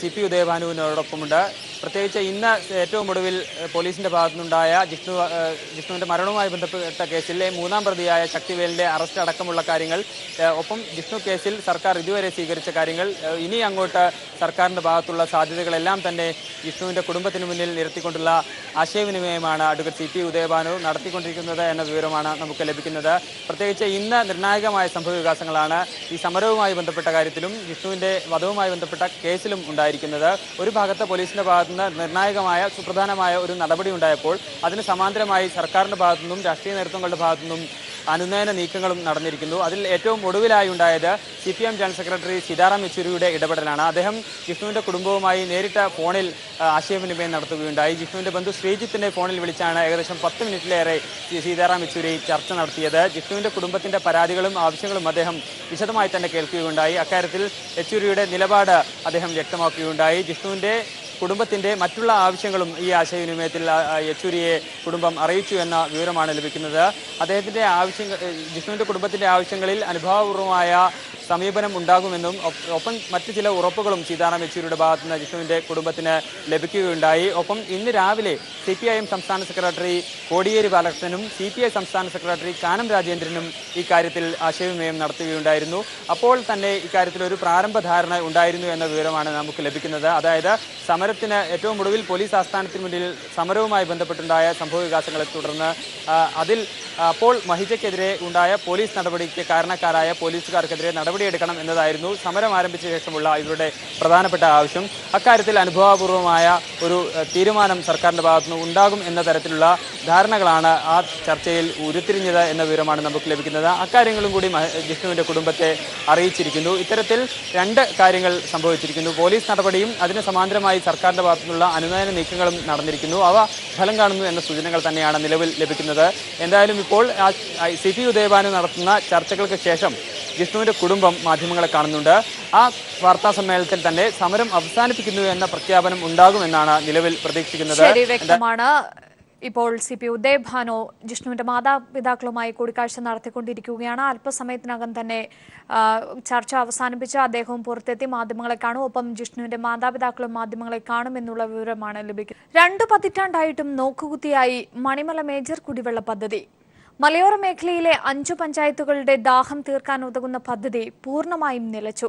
CP ഉദയഭാനുവിനോടൊപ്പമുണ്ട്. പ്രത്യേകിച്ച് ഇന്ന് ഏറ്റവും ഒടുവിൽ പോലീസിന്റെ ഭാഗത്തുനിന്നുണ്ടായ ജിഷ്ണുവിന്റെ മരണവുമായി ബന്ധപ്പെട്ട കേസിലെ 3ാം പ്രതിയായ ശക്തിവേലിന്റെ അറസ്റ്റ് അടക്കമുള്ള കാര്യങ്ങൾ, ഒപ്പം ജിഷ്ണു കേസിൽ സർക്കാർ ഇതുവരെ സ്വീകരിച്ച കാര്യങ്ങൾ, ഇനി അങ്ങോട്ട് സർക്കാരിന്റെ ഭാഗത്തുള്ള സാധ്യതകളെല്ലാം തന്നെ ജിഷ്ണുവിന്റെ കുടുംബത്തിന് മുന്നിൽ നിർത്തിക്കൊണ്ടുള്ള ആശയവിനിമയമാണ് അഡ്വക്കേറ്റ് CP ഉദയഭാനു നടത്തിക്കൊണ്ടിരിക്കുന്നത് എന്ന വിവരമാണ് നമുക്ക് ലഭിക്കുന്നത്. പ്രത്യേകിച്ച് ഇന്ന് നിർണായകമായ സംഭവവികാസങ്ങളാണ് ഈ സമരവുമായി ബന്ധപ്പെട്ട കാര്യത്തിലും ജിഷ്ണുവിന്റെ വധവുമായി ബന്ധപ്പെട്ട കേസിലും ഉണ്ടായിരിക്കുന്നത്. ഒരു ഭാഗത്ത് പോലീസിന്റെ ഭാഗത്തുനിന്ന് നിർണായകമായ സുപ്രധാനമായ ഒരു നടപടി ഉണ്ടായപ്പോൾ അതിന് സമാന്തരമായി സർക്കാരിന്റെ ഭാഗത്തുനിന്നും രാഷ്ട്രീയ നേതൃത്വങ്ങളുടെ ഭാഗത്തുനിന്നും അനുനയന നീക്കങ്ങളും നടന്നിരിക്കുന്നു. അതിൽ ഏറ്റവും ഒടുവിലായി ഉണ്ടായത് CPM ജനറൽ സെക്രട്ടറി സീതാറാം യെച്ചൂരിയുടെ ഇടപെടലാണ്. അദ്ദേഹം ജിഷ്ണുവിന്റെ കുടുംബവുമായി നേരിട്ട് ഫോണിൽ ആശയവിനിമയം നടത്തുകയുണ്ടായി. ജിഷ്ണുവിന്റെ ബന്ധു ശ്രീജിത്തിനെ ഫോണിൽ വിളിച്ചാണ് ഏകദേശം 10 മിനിറ്റിലേറെ സീതാറാം യെച്ചൂരി ചർച്ച നടത്തിയത്. ജിഷ്ണുവിന്റെ കുടുംബത്തിന്റെ പരാതികളും ആവശ്യങ്ങളും അദ്ദേഹം വിശദമായി തന്നെ കേൾക്കുകയുണ്ടായി. അക്കാര്യത്തിൽ യെച്ചൂരിയുടെ നിലപാട് അദ്ദേഹം വ്യക്തമാക്കുകയുണ്ടായി. ജിഷ്ണുവിന്റെ കുടുംബത്തിന്റെ മറ്റുള്ള ആവശ്യങ്ങളും ഈ ആശയവിനിമയത്തിൽ യെച്ചൂരിയെ കുടുംബം അറിയിച്ചു എന്ന വിവരമാണ് ലഭിക്കുന്നത്. അദ്ദേഹത്തിന്റെ ജിഷ്ണുവിന്റെ കുടുംബത്തിന്റെ ആവശ്യങ്ങളിൽ അനുഭാവപൂർവമായ സമീപനം ഉണ്ടാകുമെന്നും ഒപ്പം മറ്റു ചില ഉറപ്പുകളും സീതാറാം യെച്ചൂരിയുടെ ഭാഗത്തുനിന്ന് ജിഷ്ണുവിന്റെ കുടുംബത്തിന് ലഭിക്കുകയുണ്ടായി. ഒപ്പം ഇന്ന് രാവിലെ CPIM സംസ്ഥാന സെക്രട്ടറി കോടിയേരി ബാലകൃഷ്ണനും CPI സംസ്ഥാന സെക്രട്ടറി കാനം രാജേന്ദ്രനും ഈ കാര്യത്തിൽ ആശയവിനിമയം നടത്തുകയുണ്ടായിരുന്നു. അപ്പോൾ തന്നെ ഇക്കാര്യത്തിൽ ഒരു പ്രാരംഭ ധാരണ ഉണ്ടായിരുന്നു എന്ന വിവരമാണ് നമുക്ക് ലഭിക്കുന്നത്. അതായത് സമരത്തിന് ഏറ്റവും ഒടുവിൽ പോലീസ് ആസ്ഥാനത്തിന് മുന്നിൽ സമരവുമായി ബന്ധപ്പെട്ടുണ്ടായ സംഭവവികാസങ്ങളെ തുടർന്ന് അപ്പോൾ മഹിജയ്ക്കെതിരെ ഉണ്ടായ പോലീസ് നടപടിക്ക് കാരണക്കാരായ പോലീസുകാർക്കെതിരെ നടപടി നടപടിയെടുക്കണം എന്നതായിരുന്നു സമരം ആരംഭിച്ച ശേഷമുള്ള ഇവരുടെ പ്രധാനപ്പെട്ട ആവശ്യം. അക്കാര്യത്തിൽ അനുഭവപൂർവമായ ഒരു തീരുമാനം സർക്കാരിൻ്റെ ഭാഗത്തുനിന്ന് ഉണ്ടാകും എന്ന തരത്തിലുള്ള ധാരണകളാണ് ആ ചർച്ചയിൽ ഉരുത്തിരിഞ്ഞത് എന്ന വിവരമാണ് നമുക്ക് ലഭിക്കുന്നത്. അക്കാര്യങ്ങളും കൂടി ജിഷ്ണുവിൻ്റെ കുടുംബത്തെ അറിയിച്ചിരിക്കുന്നു. ഇത്തരത്തിൽ രണ്ട് കാര്യങ്ങൾ സംഭവിച്ചിരിക്കുന്നു. പോലീസ് നടപടിയും അതിന് സമാന്തരമായി സർക്കാരിൻ്റെ ഭാഗത്തുനിന്നുള്ള അനുനയന നീക്കങ്ങളും നടന്നിരിക്കുന്നു. അവ ഫലം കാണുന്നു എന്ന സൂചനകൾ തന്നെയാണ് നിലവിൽ ലഭിക്കുന്നത്. എന്തായാലും ഇപ്പോൾ CP ഉദയഭാനു നടത്തുന്ന ചർച്ചകൾക്ക് ശേഷം ജിഷ്ണുവിൻ്റെ കുടുംബം മാധ്യമങ്ങളെ കാണുന്നുണ്ട്. ആ വാർത്താ സമ്മേളനത്തിൽ തന്നെ സമരം അവസാനിപ്പിക്കുന്നു എന്ന പ്രഖ്യാപനം ഉണ്ടാകുമെന്നാണ് നിലവിൽ പ്രതീക്ഷിക്കുന്നത്. വ്യക്തമാണ്. ഇപ്പോൾ CP ഉദയഭാനു ജിഷ്ണുവിന്റെ മാതാപിതാക്കളുമായി കൂടിക്കാഴ്ച നടത്തിക്കൊണ്ടിരിക്കുകയാണ്. അല്പസമയത്തിനകം തന്നെ ചർച്ച അവസാനിപ്പിച്ച് അദ്ദേഹവും പുറത്തെത്തി മാധ്യമങ്ങളെ കാണും. ഒപ്പം ജിഷ്ണുവിന്റെ മാതാപിതാക്കളും മാധ്യമങ്ങളെ കാണുമെന്നുള്ള വിവരമാണ് ലഭിക്കുന്നത്. 2 പതിറ്റാണ്ടായിട്ടും നോക്കുകുത്തിയായി മണിമല മേജർ കുടിവെള്ള പദ്ധതി. മലയോര മേഖലയിലെ 5 പഞ്ചായത്തുകളുടെ ദാഹം തീർക്കാൻ ഉതകുന്ന പദ്ധതി പൂർണ്ണമായും നിലച്ചു.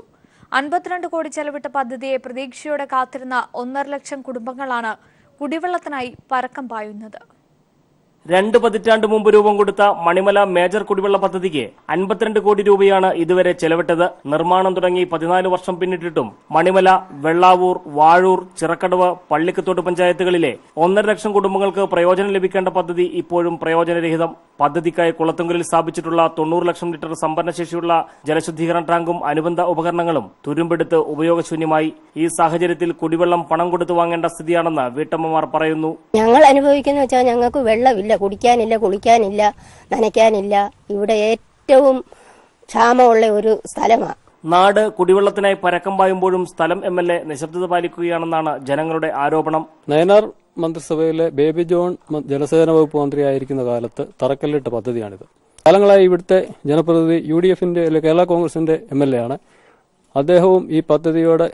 52 കോടി ചെലവിട്ട പദ്ധതിയെ പ്രതീക്ഷയോടെ കാത്തിരുന്ന 1.5 ലക്ഷം കുടുംബങ്ങളാണ് കുടിവെള്ളത്തിനായി പരക്കം പായുന്നത്. 2 പതിറ്റാണ്ട് മുമ്പ് രൂപം കൊടുത്ത മണിമല മേജർ കുടിവെള്ള പദ്ധതിക്ക് 52 കോടി രൂപയാണ് ഇതുവരെ ചെലവിട്ടത്. നിർമ്മാണം തുടങ്ങി 14 വർഷം പിന്നിട്ടിട്ടും മണിമല, വെള്ളാവൂർ, വാഴൂർ, ചിറക്കടവ്, പള്ളിക്കത്തോട് പഞ്ചായത്തുകളിലെ 1.5 ലക്ഷം കുടുംബങ്ങൾക്ക് പ്രയോജനം ലഭിക്കേണ്ട പദ്ധതി ഇപ്പോഴും പ്രയോജനരഹിതം. പദ്ധതിക്കായി കുളത്തുങ്കലിൽ സ്ഥാപിച്ചിട്ടുള്ള 90 ലക്ഷം ലിറ്റർ സംഭരണശേഷിയുള്ള ജലശുദ്ധീകരണ ടാങ്കും അനുബന്ധ ഉപകരണങ്ങളും തുരുമ്പെടുത്ത് ഉപയോഗശൂന്യമായി. ഈ സാഹചര്യത്തിൽ കുടിവെള്ളം പണം കൊടുത്തു വാങ്ങേണ്ട സ്ഥിതിയാണെന്ന് വീട്ടമ്മമാർ പറയുന്നു. ഞങ്ങൾ അനുഭവിക്കുന്ന വെച്ചാൽ ഞങ്ങൾക്ക് വെള്ളമില്ല, കുടിക്കാനില്ല, കുളിക്കാനില്ല, നനയ്ക്കാനില്ല. ഇവിടെ ഏറ്റവും ക്ഷാമമുള്ള ഒരു സ്ഥലമാണ്. നാട് കുടിവെള്ളത്തിനായി പരക്കം പായുമ്പോഴും സ്ഥലം MLA നിശബ്ദത പാലിക്കുകയാണെന്നാണ് ജനങ്ങളുടെ ആരോപണം. നയനാർ മന്ത്രിസഭയിലെ ബേബി ജോൺ ജലസേചന വകുപ്പ് മന്ത്രിയായിരിക്കുന്ന കാലത്ത് തറക്കല്ലിട്ട പദ്ധതിയാണിത്. കാലങ്ങളായി ഇവിടുത്തെ ജനപ്രതിനിധി UDFന്റെ കേരള കോൺഗ്രസിന്റെ MLA ആണ്. അദ്ദേഹവും ഈ പദ്ധതിയോടെ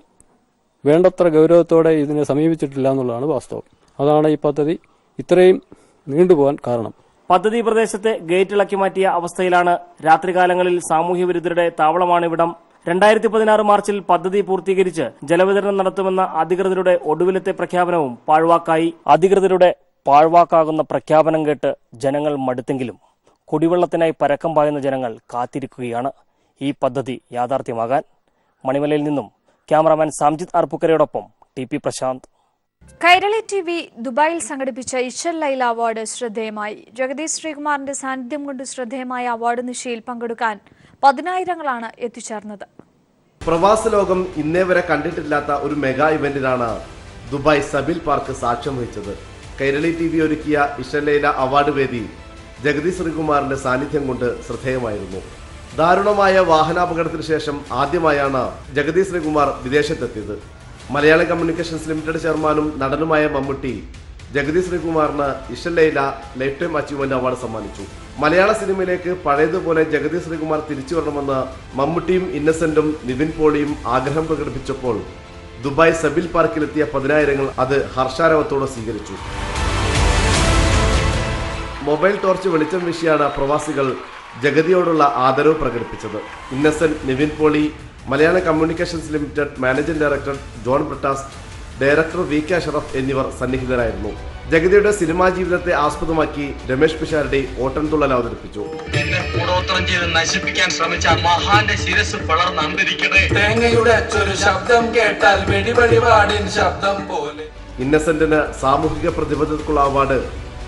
വേണ്ടത്ര ഗൗരവത്തോടെ ഇതിനെ സമീപിച്ചിട്ടില്ല എന്നുള്ളതാണ് വാസ്തവം. അതാണ് ഈ പദ്ധതി ഇത്രയും നീണ്ടുപോകാൻ കാരണം. പദ്ധതി പ്രദേശത്തെ ഗേറ്റ് ഇളക്കി മാറ്റിയ അവസ്ഥയിലാണ്. രാത്രികാലങ്ങളിൽ സാമൂഹ്യ വിരുദ്ധരുടെ താവളമാണിവിടം. 2016 മാർച്ചിൽ പദ്ധതി പൂർത്തീകരിച്ച് ജലവിതരണം നടത്തുമെന്ന അധികൃതരുടെ ഒടുവിലത്തെ പ്രഖ്യാപനവും പാഴ്വാക്കായി. അധികൃതരുടെ പാഴ്വാക്കാകുന്ന പ്രഖ്യാപനം കേട്ട് ജനങ്ങൾ മടുത്തെങ്കിലും കുടിവെള്ളത്തിനായി പരക്കം പായുന്ന ജനങ്ങൾ കാത്തിരിക്കുകയാണ് ഈ പദ്ധതി യാഥാർത്ഥ്യമാകാൻ. മണിമലയിൽ നിന്നും ക്യാമറാമാൻ സാംജിത് അർപ്പുക്കരയോടൊപ്പം TP പ്രശാന്ത്. കൈരളി TV ദുബായിൽ സംഘടിപ്പിച്ച ഇശൽ ലൈല അവാർഡ് ശ്രദ്ധേയമായി. ജഗദീഷ് ശ്രീകുമാറിന്റെ സാന്നിധ്യം കൊണ്ട് ശ്രദ്ധേയമായ അവാർഡ് നിശയിൽ പങ്കെടുക്കാൻ 10,000-ങ്ങളാണ് എത്തിച്ചേർന്നത്. പ്രവാസ ലോകം ഇന്നേ വരെ കണ്ടിട്ടില്ലാത്ത ഒരു മെഗാ ഇവന്റിനാണ് ദുബായ് സബിൽ പാർക്ക് സാക്ഷ്യം വഹിച്ചത്. കൈരളി TV ഒരുക്കിയ ഇശൽ ലൈല അവാർഡ് വേദി ജഗദീഷ് ശ്രീകുമാറിന്റെ സാന്നിധ്യം കൊണ്ട് ശ്രദ്ധേയമായിരുന്നു. ദാരുണമായ വാഹനാപകടത്തിന് ശേഷം ആദ്യമായാണ് ജഗദീഷ് ശ്രീകുമാർ വിദേശത്തെത്തിയത്. മലയാളം കമ്മ്യൂണിക്കേഷൻസ് ലിമിറ്റഡ് ചെയർമാനും നടനുമായ മമ്മൂട്ടി ജഗദീഷ് ശ്രീകുമാറിന് Ishal Laila lifetime achievement award സമ്മാനിച്ചു. മലയാള സിനിമയിലേക്ക് പഴയതുപോലെ ജഗദീഷ് ശ്രീകുമാർ തിരിച്ചു വരണമെന്ന് മമ്മൂട്ടിയും ഇന്നസെന്റും നിവിൻ പോളിയും ആഗ്രഹം പ്രകടിപ്പിച്ചപ്പോൾ ദുബായ് സബിൽ പാർക്കിലെത്തിയ 10,000-ങ്ങൾ അത് ഹർഷാരവത്തോടെ സ്വീകരിച്ചു. മൊബൈൽ ടോർച്ച് വെളിച്ചം വീശിയാണ് പ്രവാസികൾ ജഗതിയോടുള്ള ആദരവ് പ്രകടിപ്പിച്ചത്. Innocent, Nivin Pauly, Malayalam communications limited managing director John Brittas, director VK Ashraf എന്നിവർ സന്നിഹിതരായിരുന്നു. ജഗതിയുടെ സിനിമാ ജീവിതത്തെ ആസ്പദമാക്കി രമേശ് പിഷാരടി ഓട്ടൻതുള്ളൽ അവതരിപ്പിച്ചു. എന്നെ കൂടോത്രം ചെയ്ത് നശിപ്പിക്കാൻ ശ്രമിച്ച മഹാന്റെ ശിരസ് വളർന്നണ്ടിരിക്കട്ടെ. തേങ്ങയുടെ അച്ചൊരു ശബ്ദം കേട്ടാൽ വെടിവടിവാടിൻ ശബ്ദം പോലെ. ഇന്നസെന്റിന് സാമൂഹിക പ്രതിബദ്ധതയ്ക്കുള്ള അവാർഡ്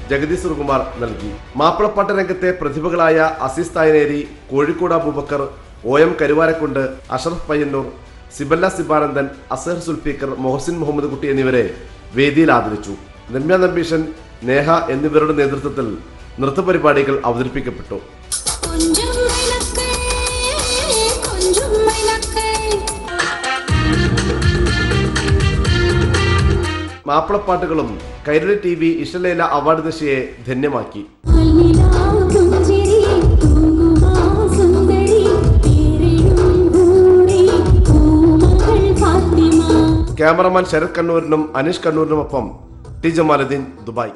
ജഗദീഷ് ശ്രീകുമാർ നൽകി. മാപ്പിളപ്പാട്ട് രംഗത്തെ പ്രതിഭകളായ അസീസ് തായനേരി, കോഴിക്കോട് അബൂബക്കർ, OM കരുവാരക്കുണ്ട്, അഷറഫ് പയ്യന്നൂർ, സിബല്ല സിബാനന്ദൻ, അസഹർ സുൽഫീക്കർ, മൊഹസിൻ മുഹമ്മദ് കുട്ടി എന്നിവരെ വേദിയിൽ ആദരിച്ചു. രമ്യ നമ്പീശൻ, നേഹ എന്നിവരുടെ നേതൃത്വത്തിൽ നൃത്തപരിപാടികൾ അവതരിപ്പിക്കപ്പെട്ടു. മാപ്പിളപ്പാട്ടുകളും കൈരളി TV ഇശൽ ലൈല അവാർഡ് നിശയെ ധന്യമാക്കി. ക്യാമറമാൻ ശരത് കണ്ണൂരിനും അനീഷ് കണ്ണൂരിനുമൊപ്പം T ജമാലുദ്ദീൻ, ദുബായ്.